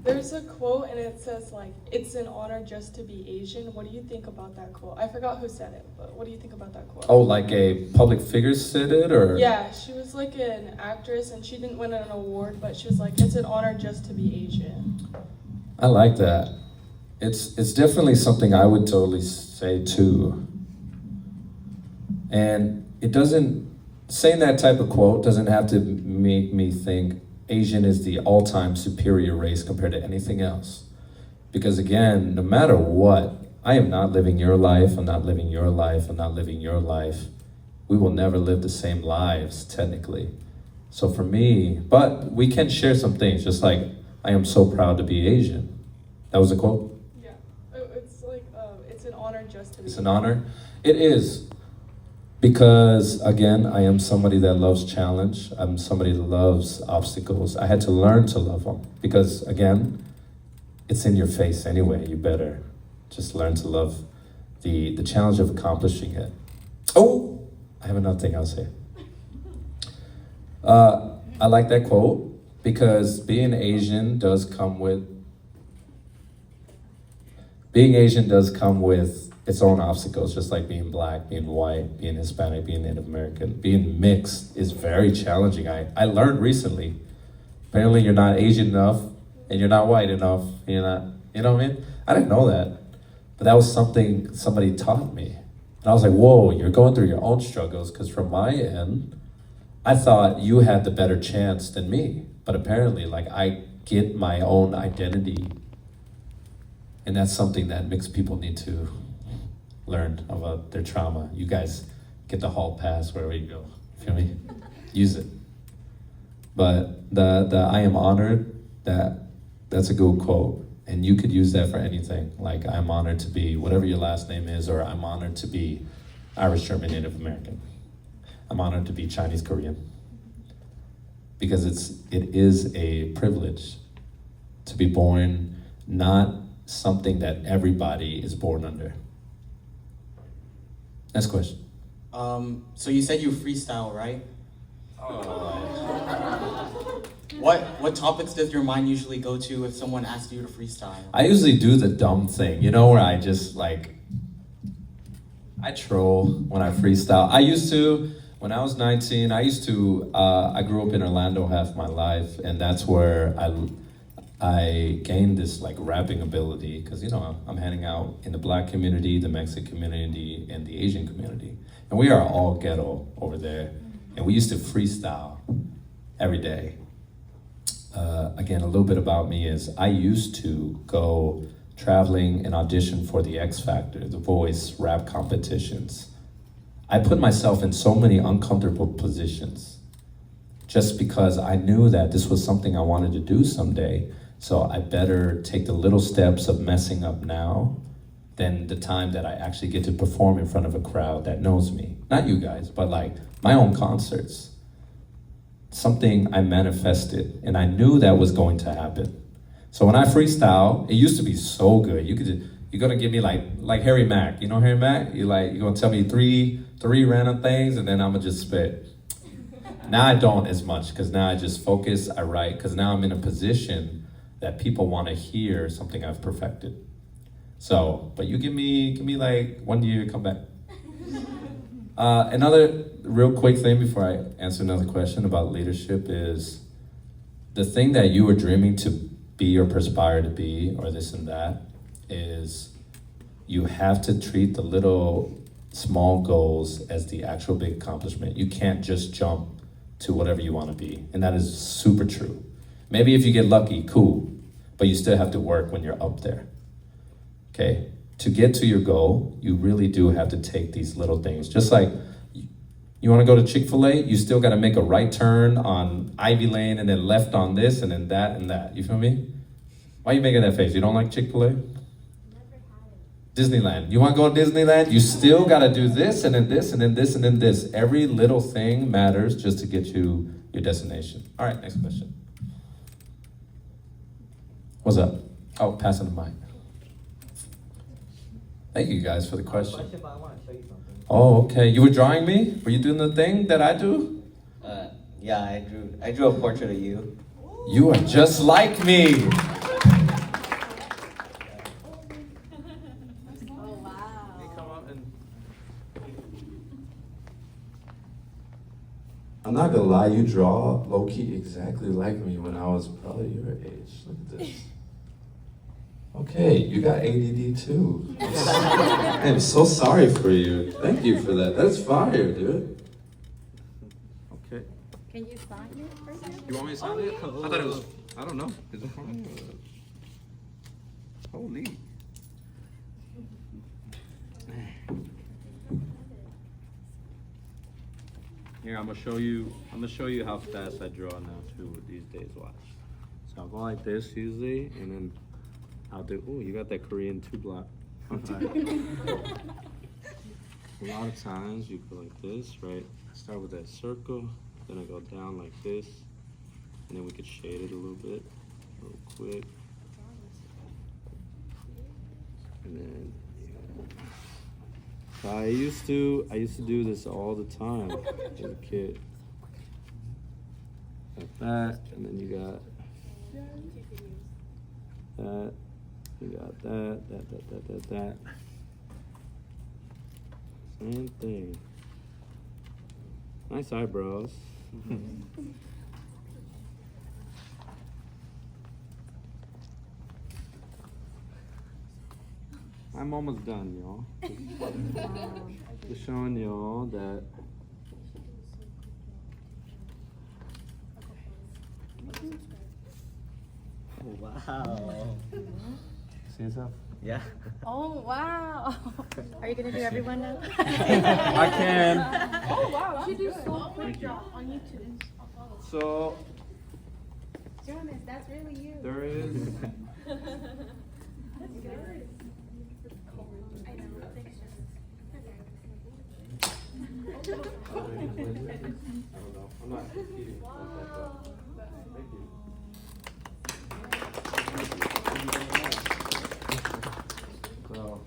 There's a quote and it says like, it's an honor just to be Asian. What do you think about that quote? I forgot who said it, but what do you think about that quote? Oh, like a public figure said it, or? Yeah, she was like an actress and she didn't win an award, but she was like, it's an honor just to be Asian. I like that. It's definitely something I would totally say too. And it doesn't, saying that type of quote doesn't have to make me think Asian is the all-time superior race compared to anything else. Because again, no matter what, I am not living your life, I'm not living your life, I'm not living your life. We will never live the same lives, technically. So for me, but we can share some things, just like, I am so proud to be Asian. That was a quote? Yeah, it's like, it's an honor just to be It's an honor? It is. Because, again, I am somebody that loves challenge. I'm somebody that loves obstacles. I had to learn to love them. Because, again, it's in your face anyway. You better just learn to love the challenge of accomplishing it. Oh, I have another thing I'll say. I like that quote because being Asian does come with its own obstacles, just like being black, being white, being Hispanic, being Native American. Being mixed is very challenging. I learned recently, apparently you're not Asian enough and you're not white enough. You're not, you know what I mean? I didn't know that, but that was something somebody taught me. And I was like, whoa, you're going through your own struggles, because from my end, I thought you had the better chance than me. But apparently, like, I get my own identity. And that's something that mixed people need to learn about their trauma. You guys get the hall pass wherever you go. Feel me? Use it. But the I am honored, that's a good quote. And you could use that for anything. Like, I'm honored to be whatever your last name is, or I'm honored to be Irish, German, Native American. I'm honored to be Chinese, Korean. Because it is a privilege to be born, not something that everybody is born under. Next question. So you said you freestyle, right? What topics does your mind usually go to if someone asks you to freestyle? I usually do the dumb thing, where I just I troll when I freestyle. I used to, when I was 19, I grew up in Orlando half my life, and that's where I gained this rapping ability, because I'm hanging out in the black community, the Mexican community, and the Asian community. And we are all ghetto over there. And we used to freestyle every day. Again, a little bit about me is I used to go traveling and audition for the X Factor, The Voice, rap competitions. I put myself in so many uncomfortable positions just because I knew that this was something I wanted to do someday. So I better take the little steps of messing up now than the time that I actually get to perform in front of a crowd that knows me. Not you guys, but my own concerts. Something I manifested, and I knew that was going to happen. So when I freestyle, it used to be so good. You're gonna give me like Harry Mack. You know Harry Mack? You're gonna tell me three random things, and then I'm gonna just spit. Now I don't as much, because now I just focus, I write, because now I'm in a position that people want to hear something I've perfected. So, but you give me 1 year, come back. Another real quick thing before I answer another question about leadership is the thing that you were dreaming to be or perspire to be, or this and that, is you have to treat the little small goals as the actual big accomplishment. You can't just jump to whatever you want to be. And that is super true. Maybe if you get lucky, cool, but you still have to work when you're up there. Okay? To get to your goal, you really do have to take these little things. Just like you want to go to Chick-fil-A, you still got to make a right turn on Ivy Lane and then left on this and then that and that. You feel me? Why are you making that face? You don't like Chick-fil-A? Disneyland. You want to go to Disneyland? You still got to do this and then this and then this and then this. Every little thing matters just to get you your destination. All right, next question. What's up? Oh, passing the mic. Thank you guys for the question. But I want to show you something. Oh, okay. You were drawing me? Were you doing the thing that I do? Yeah, I drew a portrait of you. You are just like me. Oh, wow. Come on and I'm not gonna lie, you draw low-key exactly like me when I was probably your age. Look at this. Okay, you got ADD too. I am so sorry for you. Thank you for that. That's fire, dude. okay. Can you sign it for you? You want me to sign it? I thought it was. I don't know. Is it fine? Holy. Here, I'm gonna show you how fast I draw now too these days. Watch. So I'll go like this usually, and then I'll do. Oh, you got that Korean 2 block. Okay. A lot of times you go like this, right? I start with that circle, then I go down like this, and then we could shade it a little bit, real quick. And then yeah. I used to do this all the time as a kid. Got that, and then you got that. You got that. Same thing. Nice eyebrows. I'm almost done, y'all. Just showing y'all that. Oh, wow. See yourself? Yeah. Oh, wow. Are you gonna do everyone now? I can. Oh wow. You should do SOAL on YouTube. So Jonas, that's really you. there is. I don't know. I'm not competing like that, but thank you. So,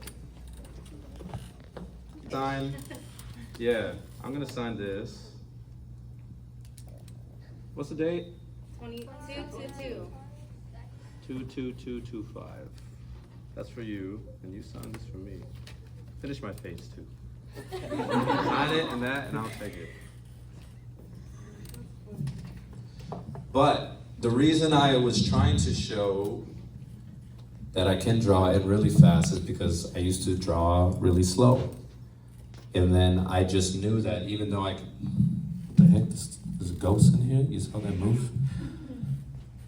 sign. Yeah, I'm gonna sign this. What's the date? 2222. 22225. That's for you, and you sign this for me. Finish my page too. Sign it and that, and I'll take it. But the reason I was trying to show that I can draw it really fast is because I used to draw really slow. And then I just knew that even though I could, what the heck, there's a ghost in here? You saw that move?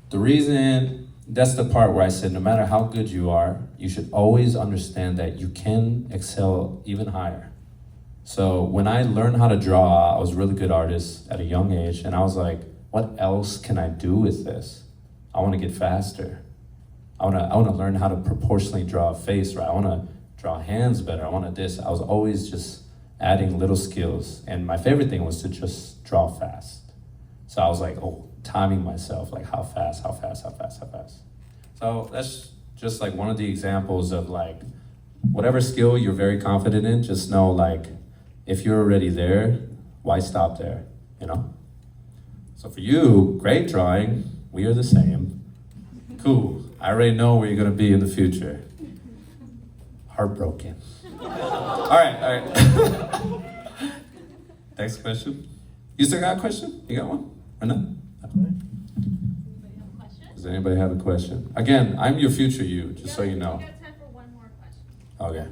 The reason, that's the part where I said no matter how good you are, you should always understand that you can excel even higher. So when I learned how to draw, I was a really good artist at a young age, and I was like, what else can I do with this? I want to get faster. I want to learn how to proportionally draw a face right. I want to draw hands better. I want to this. I was always just adding little skills, and my favorite thing was to just draw fast. So I was like, timing myself, like how fast. So that's just like one of the examples of like, whatever skill you're very confident in, just know like, if you're already there, why stop there, you know? So for you, great drawing, we are the same. Cool, I already know where you're gonna be in the future. Heartbroken. All right. Next question. You still got a question? You got one? Or not? Does anybody have a question? Again, I'm your future you, just so you know. We got time for one more question. Okay.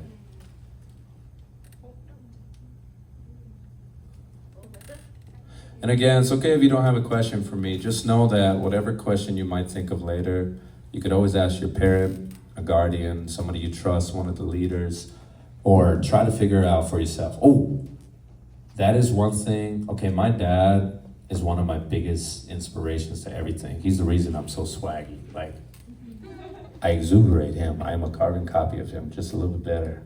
And again, it's okay if you don't have a question for me. Just know that whatever question you might think of later, you could always ask your parent, a guardian, somebody you trust, one of the leaders, or try to figure it out for yourself. Oh, that is one thing. Okay, my dad is one of my biggest inspirations to everything. He's the reason I'm so swaggy. Like, I exuberate him. I am a carbon copy of him, just a little bit better.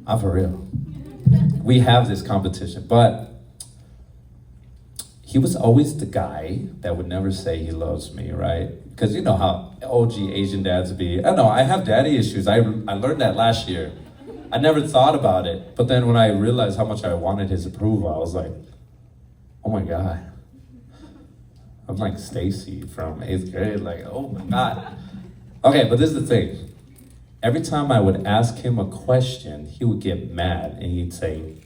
I'm for real. We have this competition, but he was always the guy that would never say he loves me, right? Because you know how OG Asian dads be. I know, I have daddy issues. I learned that last year. I never thought about it. But then when I realized how much I wanted his approval, I was like, oh my God. I'm like Stacy from 8th grade, like, oh my God. Okay, but this is the thing. Every time I would ask him a question, he would get mad and he'd say,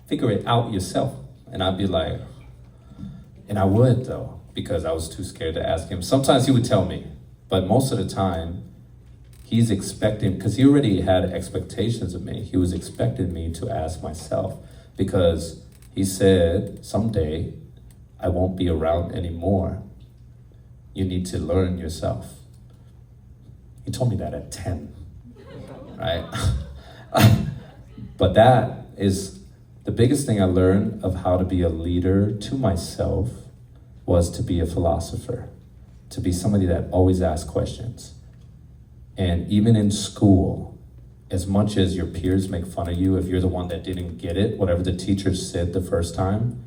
figure it out yourself. And I'd be like, and I would though, because I was too scared to ask him. Sometimes he would tell me, but most of the time, he's expecting, because he already had expectations of me. He was expecting me to ask myself, because he said, someday I won't be around anymore. You need to learn yourself. He told me that at 10, right? But that is the biggest thing I learned of how to be a leader to myself was to be a philosopher, to be somebody that always asks questions. And even in school, as much as your peers make fun of you, if you're the one that didn't get it, whatever the teacher said the first time,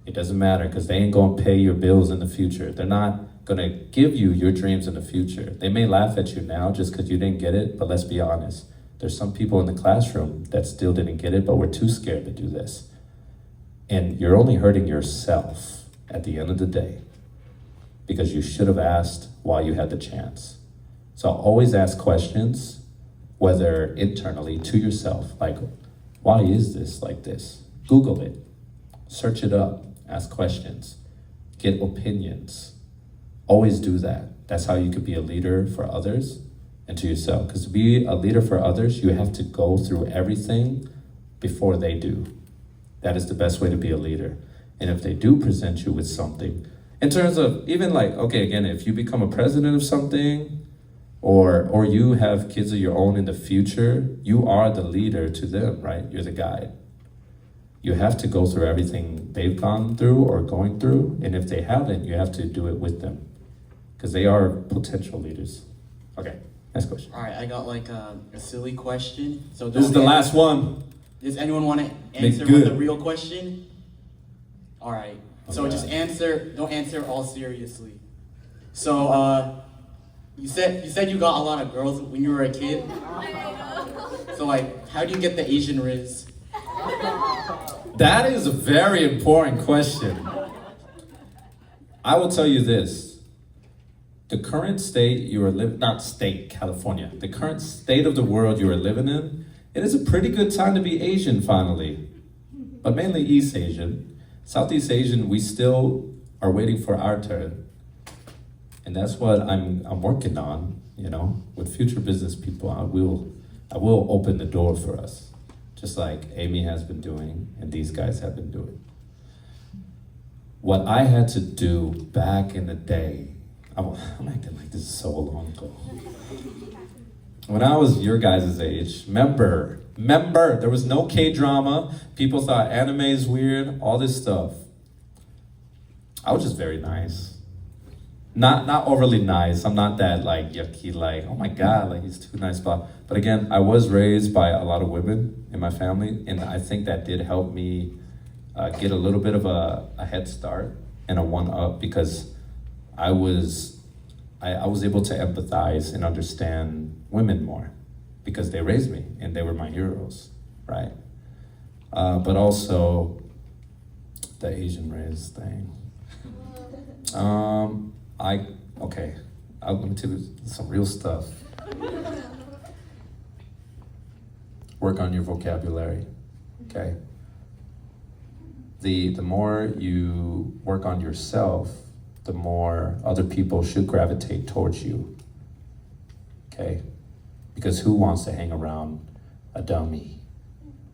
it doesn't matter because they ain't gonna pay your bills in the future. They're not gonna give you your dreams in the future. They may laugh at you now just because you didn't get it, but let's be honest. There's some people in the classroom that still didn't get it, but were too scared to do this. And you're only hurting yourself at the end of the day. because you should have asked while you had the chance. So always ask questions, whether internally to yourself, like, why is this like this? Google it, search it up, ask questions, get opinions. Always do that. That's how you could be a leader for others and to yourself. Because to be a leader for others, you have to go through everything before they do. That is the best way to be a leader. And if they do present you with something, in terms of even like, okay, again, if you become a president of something, or you have kids of your own in the future, you are the leader to them, right? You're the guide. You have to go through everything they've gone through or going through, and if they haven't, you have to do it with them, because they are potential leaders. Okay, next question. All right, I got like a silly question. So This is the last one. Does anyone want to Make answer good. with a real question? All right. So Okay. just answer. Don't answer all seriously. So you said you got a lot of girls when you were a kid. So like, how do you get the Asian riz? That is a very important question. I will tell you this. The current state you are living, not state, California, the current state of the world you are living in, it is a pretty good time to be Asian finally, but mainly East Asian. Southeast Asian, we still are waiting for our turn. And that's what I'm working on, you know, with future business people. I will open the door for us, just like Amy has been doing and these guys have been doing. What I had to do back in the day, I'm acting like this is so long ago. When I was your guys' age, remember, there was no K-drama. People thought anime is weird, all this stuff. I was just very nice. Not overly nice. I'm not that like yucky, like, oh my God, like he's too nice, blah. But again, I was raised by a lot of women in my family, and I think that did help me get a little bit of a head start and a one-up, because I was able to empathize and understand women more because they raised me and they were my heroes, right? But also the Asian race thing. Let me tell you some real stuff. Work on your vocabulary, okay? The more you work on yourself, the more other people should gravitate towards you, okay? Because who wants to hang around a dummy?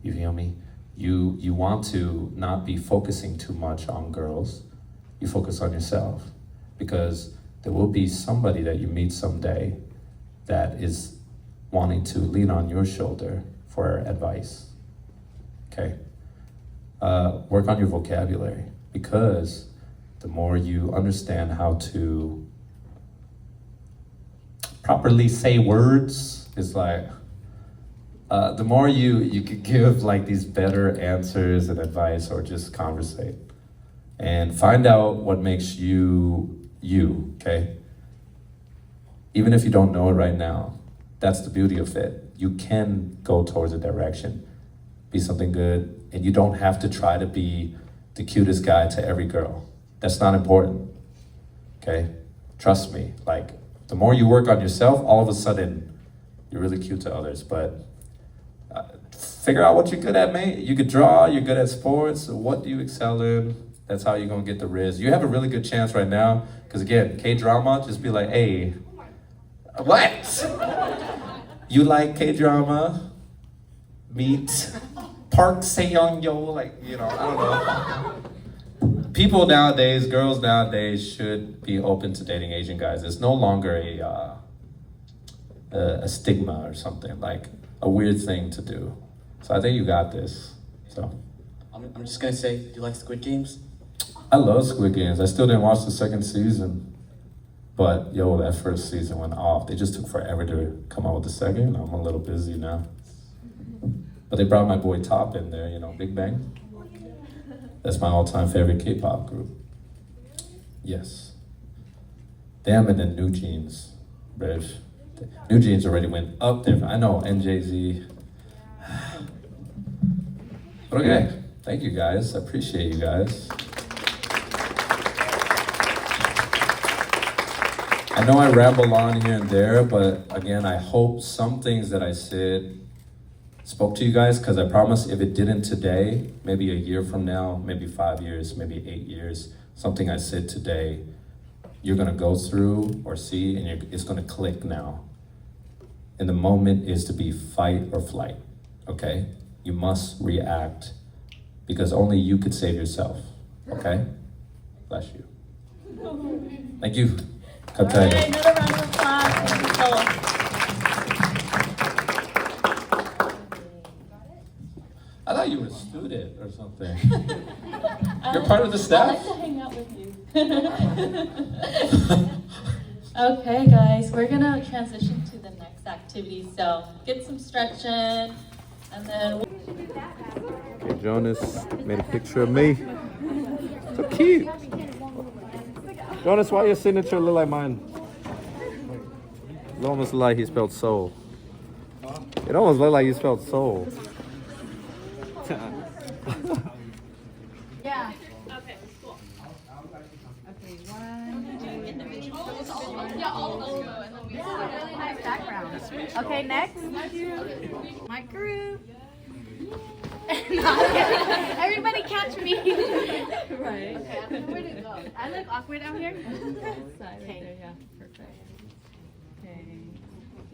You feel me? You want to not be focusing too much on girls. You focus on yourself, because there will be somebody that you meet someday that is wanting to lean on your shoulder for advice, okay? Work on your vocabulary, because the more you understand how to properly say words, is like, the more you could give like these better answers and advice, or just conversate. And find out what makes you, okay? Even if you don't know it right now, that's the beauty of it. You can go towards a direction, be something good, and you don't have to try to be the cutest guy to every girl. That's not important, okay? Trust me, like, the more you work on yourself, all of a sudden, you're really cute to others, but figure out what you're good at, mate. You could draw, you're good at sports, what do you excel in? That's how you're gonna get the riz. You have a really good chance right now, because again, K-drama, just be like, hey, what? You like K-drama? Meet Park Se-young-yo, like, you know, I don't know. People nowadays, girls nowadays should be open to dating Asian guys. It's no longer a stigma or something, like a weird thing to do. So I think you got this, so. I'm just gonna say, do you like Squid Games? I love Squid Games. I still didn't watch the second season. But yo, that first season went off. They just took forever to come out with the second. I'm a little busy now. But they brought my boy Top in there, you know, Big Bang. That's my all-time favorite K-pop group. Yes. Them and then New Jeans, British. New Jeans already went up there. I know, NJZ. But okay, thank you guys. I appreciate you guys. I know I ramble on here and there, but again, I hope some things that I said spoke to you guys, because I promise if it didn't today, maybe a year from now, maybe 5 years, maybe 8 years, something I said today, you're gonna go through or see, and it's gonna click now. And the moment is to be fight or flight, okay? You must react, because only you could save yourself, okay? Bless you. Thank you. All right, another round of applause. Thank you, Soul. I thought you were a student or something. You're part of the I staff? like to hang out with you. Okay, guys, we're gonna transition to the next activity. So get some stretching, and then. Okay, Jonas made a picture of me. So cute. Jonas, why your signature look like mine? It almost like he spelled soul. It almost looked like you spelled soul. Yeah. Okay, cool. Okay, one, Yeah, all of us go and then we really nice background. Okay, next. My group. Everybody catch me. Right. Okay, where to go? I look awkward out here. Side right there, yeah, perfect.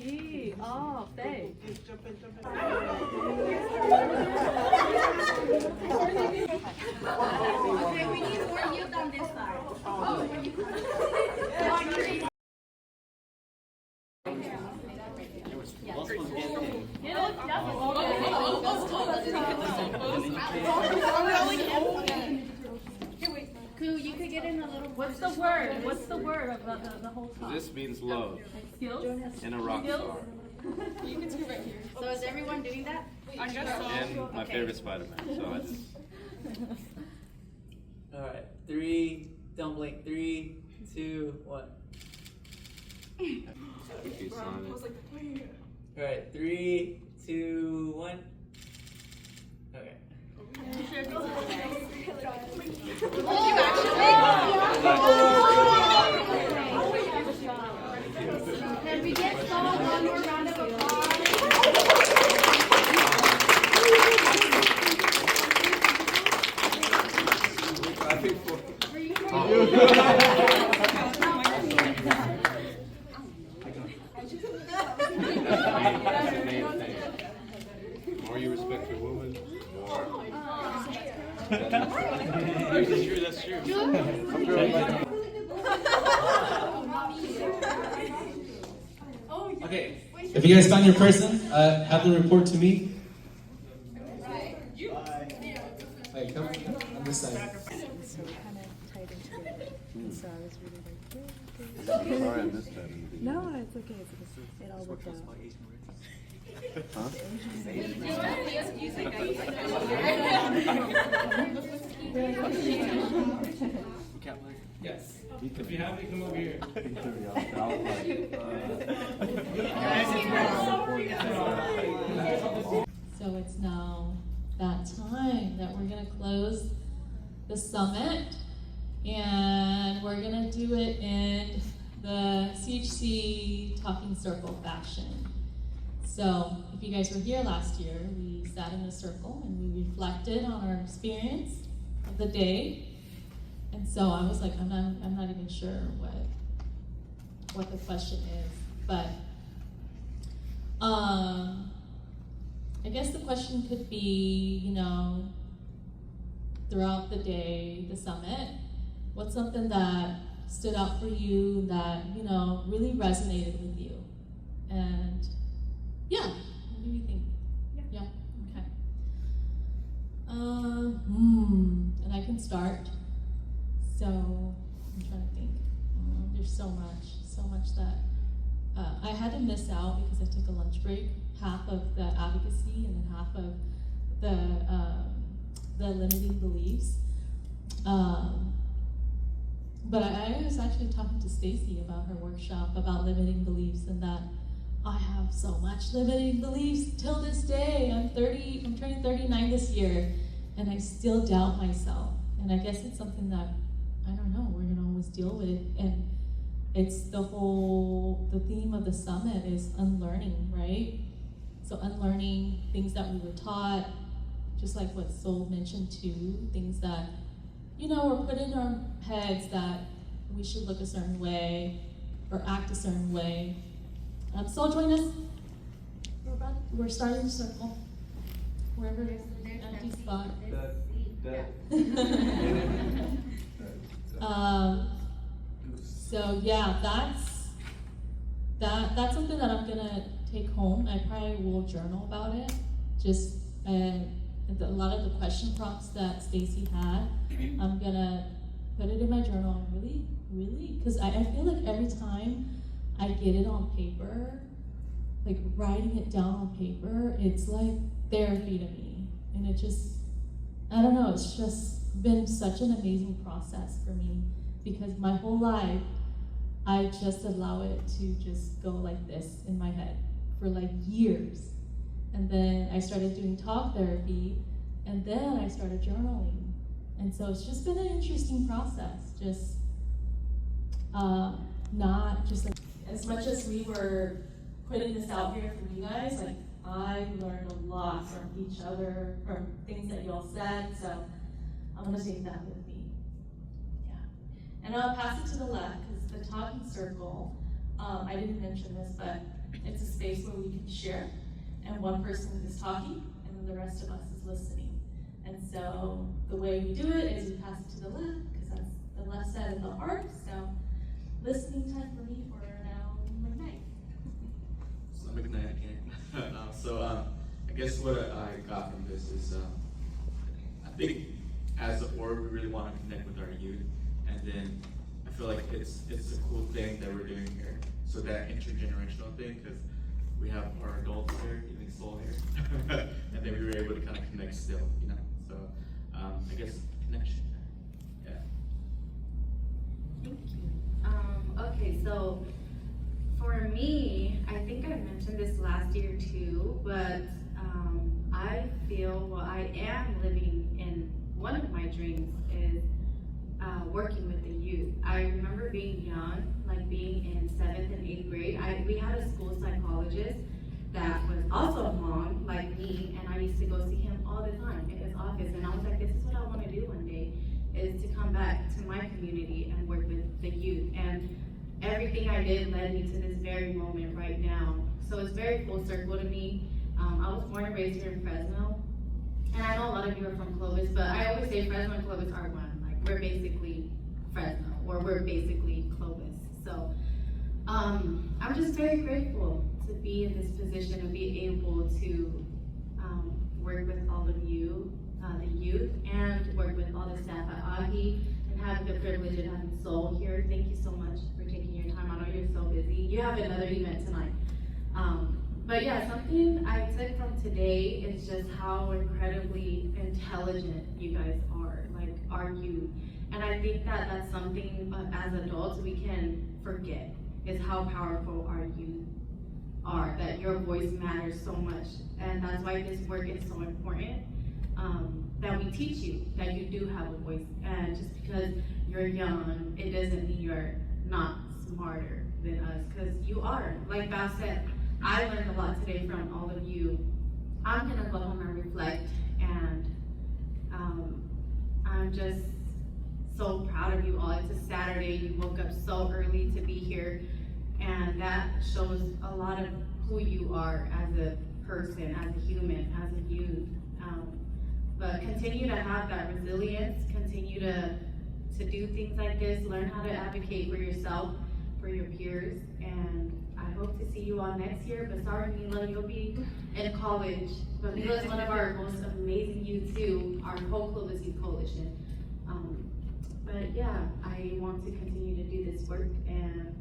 Okay. Oh, thanks. Okay, we need more youth on this side. You could get in a little. What's the word? What's the word of the whole talk? This means love Skills? and a rock star. So is everyone doing that? And my favorite Spider-Man. So it's All right, 3, don't blink. 3, 2, 1. if you sign it. All right, 3, 2, 1. Okay. Can we get Saul one more round of applause? The more you respect your woman, the more. That's true. Okay, if you guys found your person, have them report to me. Wait, come on this side. Sorry, I missed that. No, it's okay. It all worked out. Yes. If you have to come over here. So it's now that time that we're gonna close the summit, and we're gonna do it in the CHC talking circle fashion. So if you guys were here last year, we sat in a circle and we reflected on our experience of the day. And so I was like, I'm not even sure what the question is, but I guess the question could be, throughout the day, the summit, what's something that stood out for you that, really resonated with you? And yeah, what do you think? Yeah, okay. And I can start. So I'm trying to think. There's so much that I had to miss out because I took a lunch break, half of the advocacy and then half of the limiting beliefs. But I was actually talking to Stacy about her workshop about limiting beliefs, and that I have so much limiting beliefs till this day. I'm turning 39 this year, and I still doubt myself. And I guess it's something that, I don't know, we're gonna always deal with. And it's the theme of the summit is unlearning, right? So unlearning things that we were taught, just like what Soul mentioned too, things that, were put in our heads that we should look a certain way or act a certain way. Soul, join us. We're starting to circle. Wherever there's an empty spot. So yeah, that's something that I'm gonna take home. I probably will journal about it. Just a lot of the question prompts that Stacy had, I'm gonna put it in my journal. Really, because I feel like every time I get it on paper, like writing it down on paper, it's like therapy to me. And it just, I don't know, it's just been such an amazing process for me, because my whole life, I just allow it to just go like this in my head for like years. And then I started doing talk therapy, and then I started journaling. And so it's just been an interesting process, just not just like, as much as we were putting this out here for you guys, like I learned a lot from each other, from things that y'all said, so I'm gonna take that with me. Yeah. And I'll pass it to the left, because the talking circle, I didn't mention this, but it's a space where we can share, and one person is talking, and then the rest of us is listening. And so the way we do it is we pass it to the left, because that's the left side of the heart. So listening time for me for now, McKnight. So McKnight again. I guess what I got from this is, I think as a org, we really want to connect with our youth, and then I feel like it's a cool thing that we're doing here. So that intergenerational thing, because we have our adults here, even Soul here, and then we were able to kind of connect still, So I guess connection. Yeah. Thank you. Okay, so for me, I think I mentioned this last year too, but I feel I am living in one of my dreams is working with the youth. I remember being young, like being in 7th and 8th grade. We had a school psychologist that was also a mom like me, and I used to go see him all the time in his office, and I was like, this is what I want to do one day, is to come back to my community and work with the youth. And everything I did led me to this very moment right now. So it's very full circle to me. I was born and raised here in Fresno, and I know a lot of you are from Clovis, but I always say Fresno and Clovis are one. Like, we're basically Fresno, or we're basically Clovis. So I'm just very grateful to be in this position and be able to work with all of you, the youth, and work with all the staff at AHI, and have the privilege of having Soul here. Thank you so much for taking your time. I know you're so busy. You have another event tonight. But yeah, something I took from today is just how incredibly intelligent you guys are, like our youth. And I think that that's something as adults we can forget, is how powerful our youth are, that your voice matters so much. And that's why this work is so important, that we teach you that you do have a voice. And just because you're young, it doesn't mean you're not smarter than us, because you are. Like Val said, I learned a lot today from all of you. I'm gonna go home and reflect, and I'm just so proud of you all. It's a Saturday, you woke up so early to be here, and that shows a lot of who you are as a person, as a human, as a youth. But continue to have that resilience, continue to do things like this, learn how to advocate for yourself, for your peers, and I hope to see you all next year. But sorry, Mila, you'll be in college. But Mila is one of our most amazing youth too, our whole Clovis Youth Coalition. But yeah, I want to continue to do this work and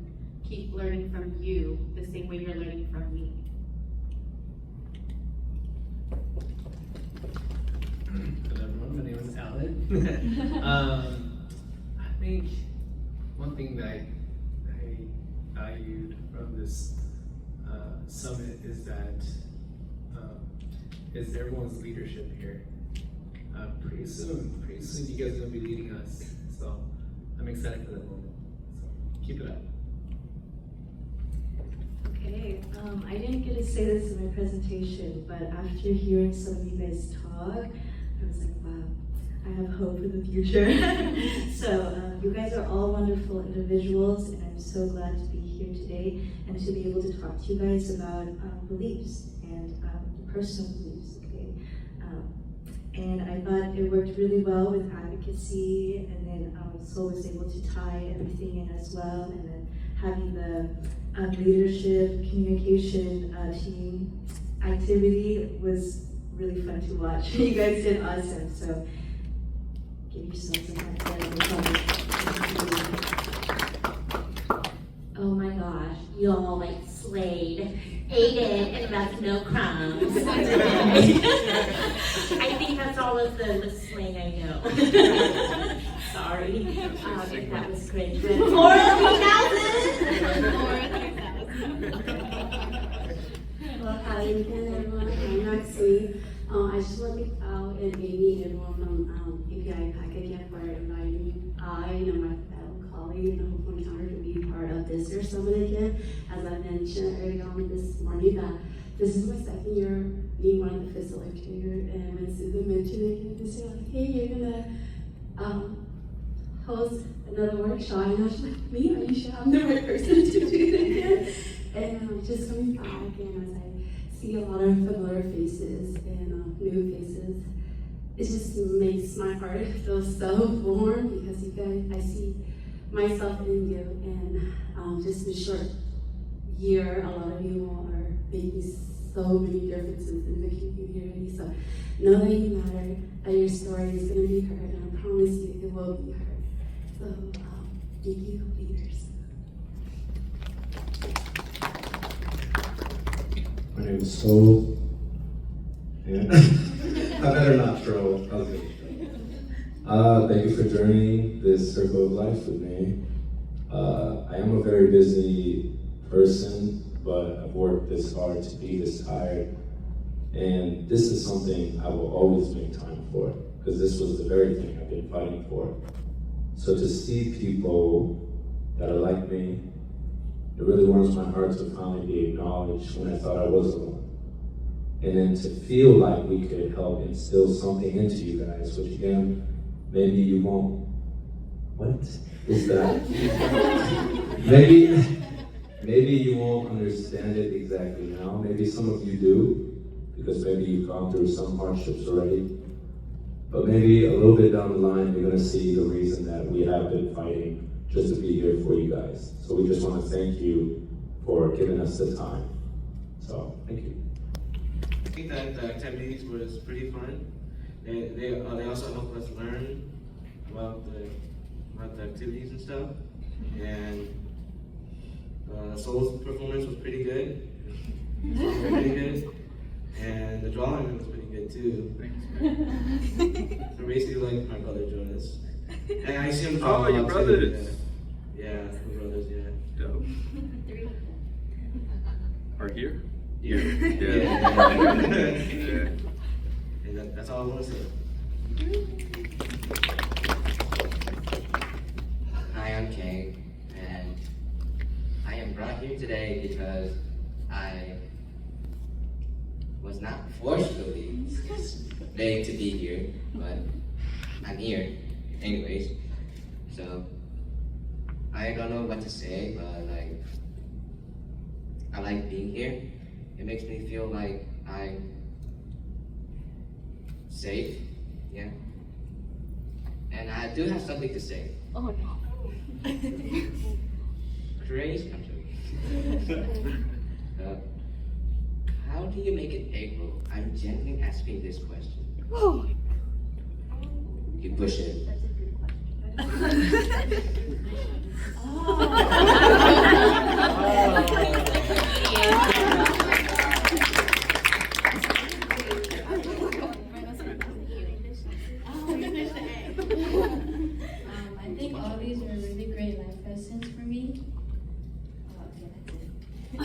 keep learning from you the same way you're learning from me. Hello everyone, my name is Alan. I think one thing that I valued from this summit is that is everyone's leadership here. Pretty soon you guys are gonna be leading us. So I'm excited for that moment. So keep it up. I didn't get to say this in my presentation, but after hearing some of you guys talk, I was like, wow, I have hope for the future. So you guys are all wonderful individuals, and I'm so glad to be here today and to be able to talk to you guys about beliefs and personal beliefs, okay? And I thought it worked really well with advocacy, and then SOAL was able to tie everything in as well, and then having the leadership, communication team activity was really fun to watch. You guys did awesome, so give yourselves a hand. Oh my gosh, y'all like slayed, ate it, and left no crumbs. I think that's all of the slang I know. Sorry if that was cringe, but 4,000! Well, how you doing, everyone? I'm Maxine. I just want to thank Al and Amy and everyone from API PACT again for inviting me. I and my fellow colleague and hopefully honored to be part of this year's summit again. As I mentioned earlier on this morning, that this is my second year being one of the facilitators, and when Susan mentioned it, they said, like, hey, you're gonna host another workshop, and I was like, me? Are you sure I'm the right person to do it again? And I'm just coming back, and as I see a lot of familiar faces and new faces, it just makes my heart feel so warm because you guys, I see myself in you, and just in a short year, a lot of you all are making so many differences in the community. So know that you matter, that your story is going to be heard, and I promise you it will be heard. So thank you, leaders. My name is SOAL. And I better not troll. I was gonna troll. Thank you for joining this circle of life with me. I am a very busy person, but I've worked this hard to be this tired. And this is something I will always make time for, because this was the very thing I've been fighting for. So to see people that are like me, it really warms my heart to finally be acknowledged when I thought I was alone. And then to feel like we could help instill something into you guys, which again, maybe you won't. What is that? maybe you won't understand it exactly now. Maybe some of you do, because maybe you've gone through some hardships already. But maybe a little bit down the line, you're gonna see the reason that we have been fighting just to be here for you guys. So we just want to thank you for giving us the time. So, thank you. I think that the activities was pretty fun. They also helped us learn about the activities and stuff. And Soul's performance was pretty good. Pretty good. And the drawing was pretty good too. So basically like my brother Jonas. And I see him draw a lot your too. brothers. Yeah, my brothers, yeah. Dope. Are here? Yeah. Yeah. And that's all I want to say. Hi, I'm Kane, and I am brought here today because I was not forcefully made to be here, but I'm here anyways. So I don't know what to say, but like I like being here. It makes me feel like I'm safe, yeah. And I do have something to say. Oh no. Crazy, I'm joking. How do you make it April? I'm gently asking this question. Oh. You push it. That's a good question. I think all these were really great life lessons for me. A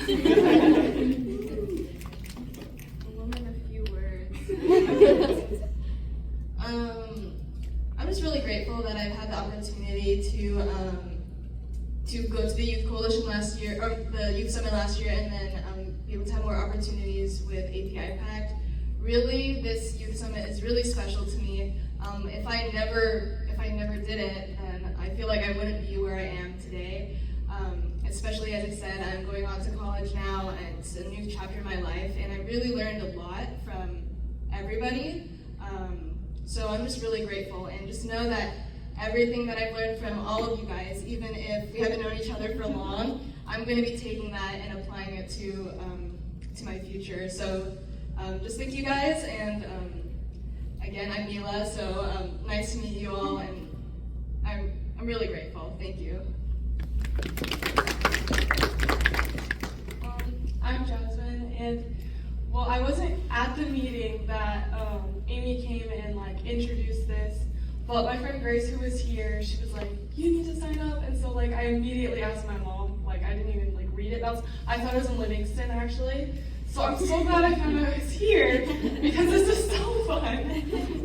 woman, a few words. I'm just really grateful that I've had the opportunity to go to the coalition last year, or the Youth Summit last year, and then be able to have more opportunities with API PACT. Really, this Youth Summit is really special to me. If I never did it, then I feel like I wouldn't be where I am today. Especially as I said, I'm going on to college now, and it's a new chapter in my life, and I really learned a lot from everybody. So I'm just really grateful, and just know that everything that I've learned from all of you guys, even if we haven't known each other for long, I'm going to be taking that and applying it to my future. So just thank you guys, and again, I'm Mila, so nice to meet you all, and I'm really grateful. Thank you. I'm Jasmine, and well, I wasn't at the meeting that Amy came and like introduced this, but my friend Grace, who was here, she was like, "You need to sign up," and so like I immediately asked my mom. Like I didn't even like read it. I thought it was in Livingston actually. So I'm so glad I found out it was here because this is so fun,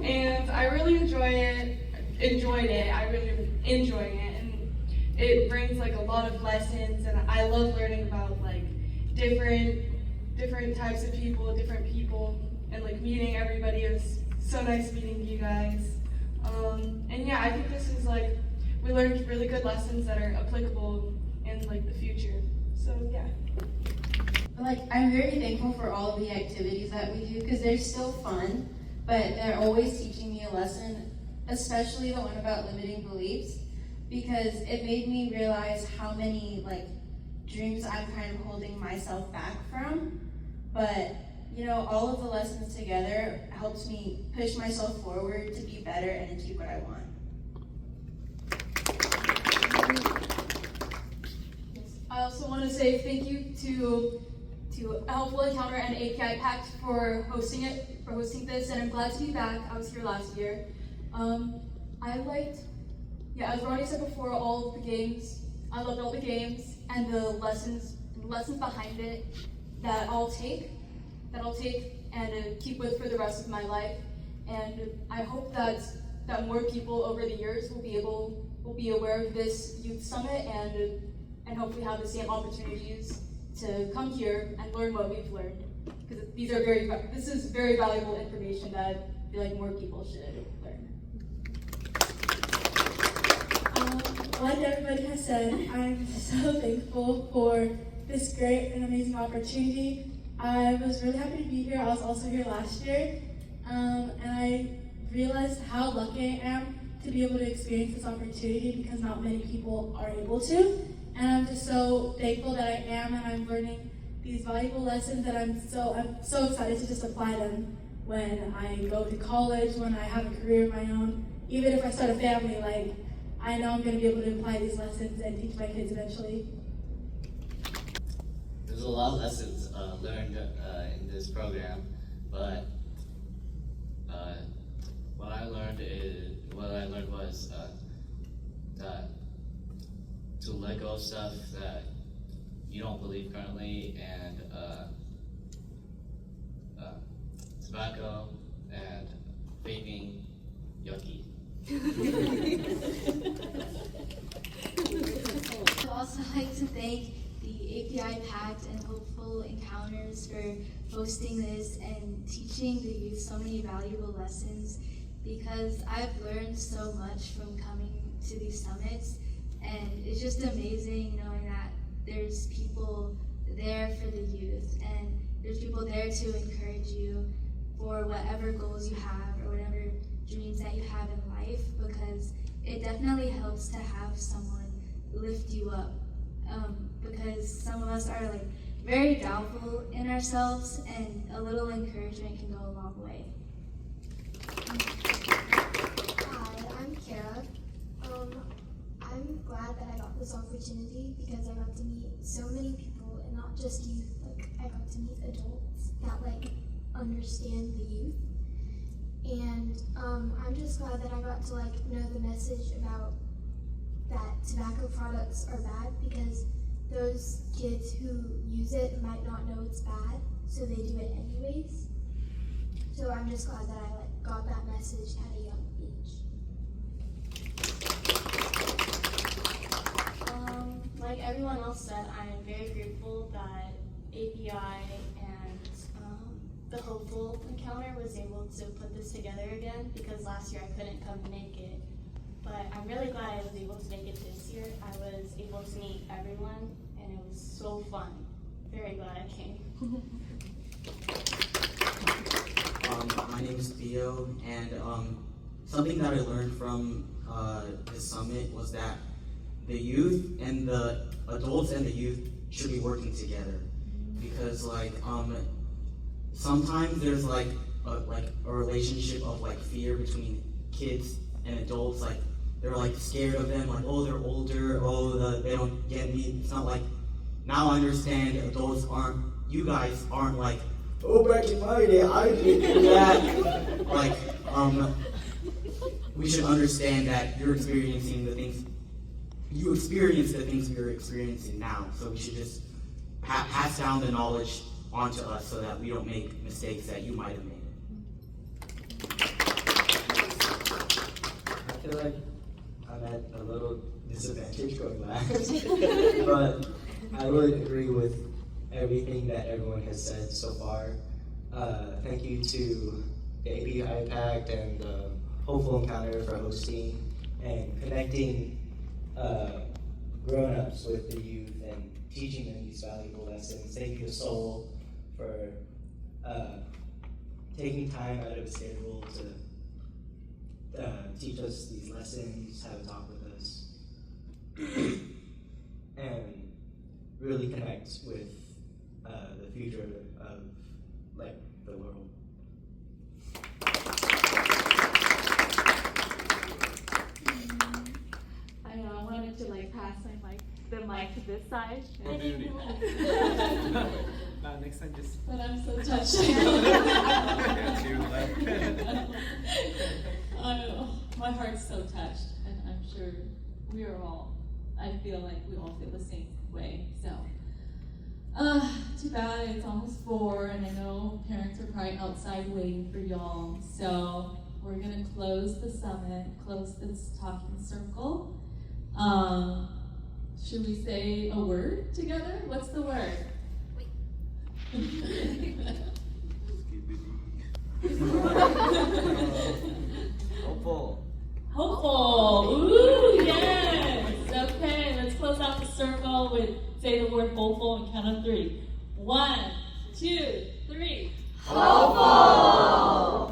and I really enjoyed it. I really am enjoying it, and it brings like a lot of lessons, and I love learning about like different types of people, different people, and like meeting everybody. It was so nice meeting you guys. And yeah, I think this is like, we learned really good lessons that are applicable in like the future. So yeah. Like, I'm very thankful for all of the activities that we do because they're still fun, but they're always teaching me a lesson, especially the one about limiting beliefs, because it made me realize how many like dreams I'm kind of holding myself back from. But you know, all of the lessons together helps me push myself forward to be better and achieve what I want. I also want to say thank you to Helpful Encounter and API PACT for hosting this, and I'm glad to be back. I was here last year. As Ronnie said before, all of the games. I loved all the games and the lessons behind it that I'll take and keep with for the rest of my life. And I hope that more people over the years will be aware of this youth summit and hopefully have the same opportunities to come here and learn what we've learned, because this is very valuable information that I feel like more people should learn. Like everybody has said, I'm so thankful for this great and amazing opportunity. I was really happy to be here. I was also here last year, and I realized how lucky I am to be able to experience this opportunity because not many people are able to. And I'm just so thankful that I am, and I'm learning these valuable lessons that I'm so excited to just apply them when I go to college, when I have a career of my own, even if I start a family. Like, I know I'm going to be able to apply these lessons and teach my kids eventually. There's a lot of lessons learned in this program, but what I learned was that to let go of stuff that you don't believe currently, and tobacco and vaping, yucky. I'd also like to thank the API PACT and Hopeful Encounters for hosting this and teaching the youth so many valuable lessons, because I've learned so much from coming to these summits, and it's just amazing knowing that there's people there for the youth, and there's people there to encourage you for whatever goals you have or whatever dreams that you have in life, because it definitely helps to have someone lift you up, because some of us are like very doubtful in ourselves, and a little encouragement can go a long way. Hi, I'm Kara. I'm glad that I got this opportunity because I got to meet so many people, and not just youth. Like, I got to meet adults that like understand the youth, and I'm just glad that I got to like know the message about that tobacco products are bad, because those kids who use it might not know it's bad, so they do it anyways. So I'm just glad that I like got that message at a young age. like everyone else said, I'm very grateful that API and the Hopeful Encounter was able to put this together again, because last year I couldn't come and make it. But I'm really glad I was able to make it this year. I was able to meet everyone, and it was so fun. Very glad I came. My name is Theo, and something that I learned from this summit was that the youth and the adults and the youth should be working together, because like sometimes there's like a relationship of like fear between kids and adults. Like they're like scared of them, like, oh, they're older, oh, they don't get me. It's not like, now I understand adults aren't, you guys aren't like, oh, back in my day, I didn't do that. Like, we should understand that you're experiencing the things, you experience the things we're experiencing now. So we should just pass down the knowledge onto us so that we don't make mistakes that you might have made. I feel like I'm at a little disadvantage going last, but I would agree with everything that everyone has said so far. Thank you to the API PACT and the Hopeful Encounter for hosting and connecting grown-ups with the youth and teaching them these valuable lessons. Thank you to SOAL for taking time out of his schedule to teach us these lessons, have a talk with us, and really connect with the future of like the world. I know, I wanted to like pass the mic to this side. Oh, beauty. Next time just. But I'm so touched. My heart's so touched, and I'm sure we are all, I feel like we all feel the same way, so. Too bad it's almost 4, and I know parents are probably outside waiting for y'all, so we're gonna close the summit, close this talking circle. Should we say a word together? What's the word? Hopeful. Hopeful. Ooh, yes. Okay, let's close out the circle with say the word hopeful and count of 3. 1, 2, 3. Hopeful.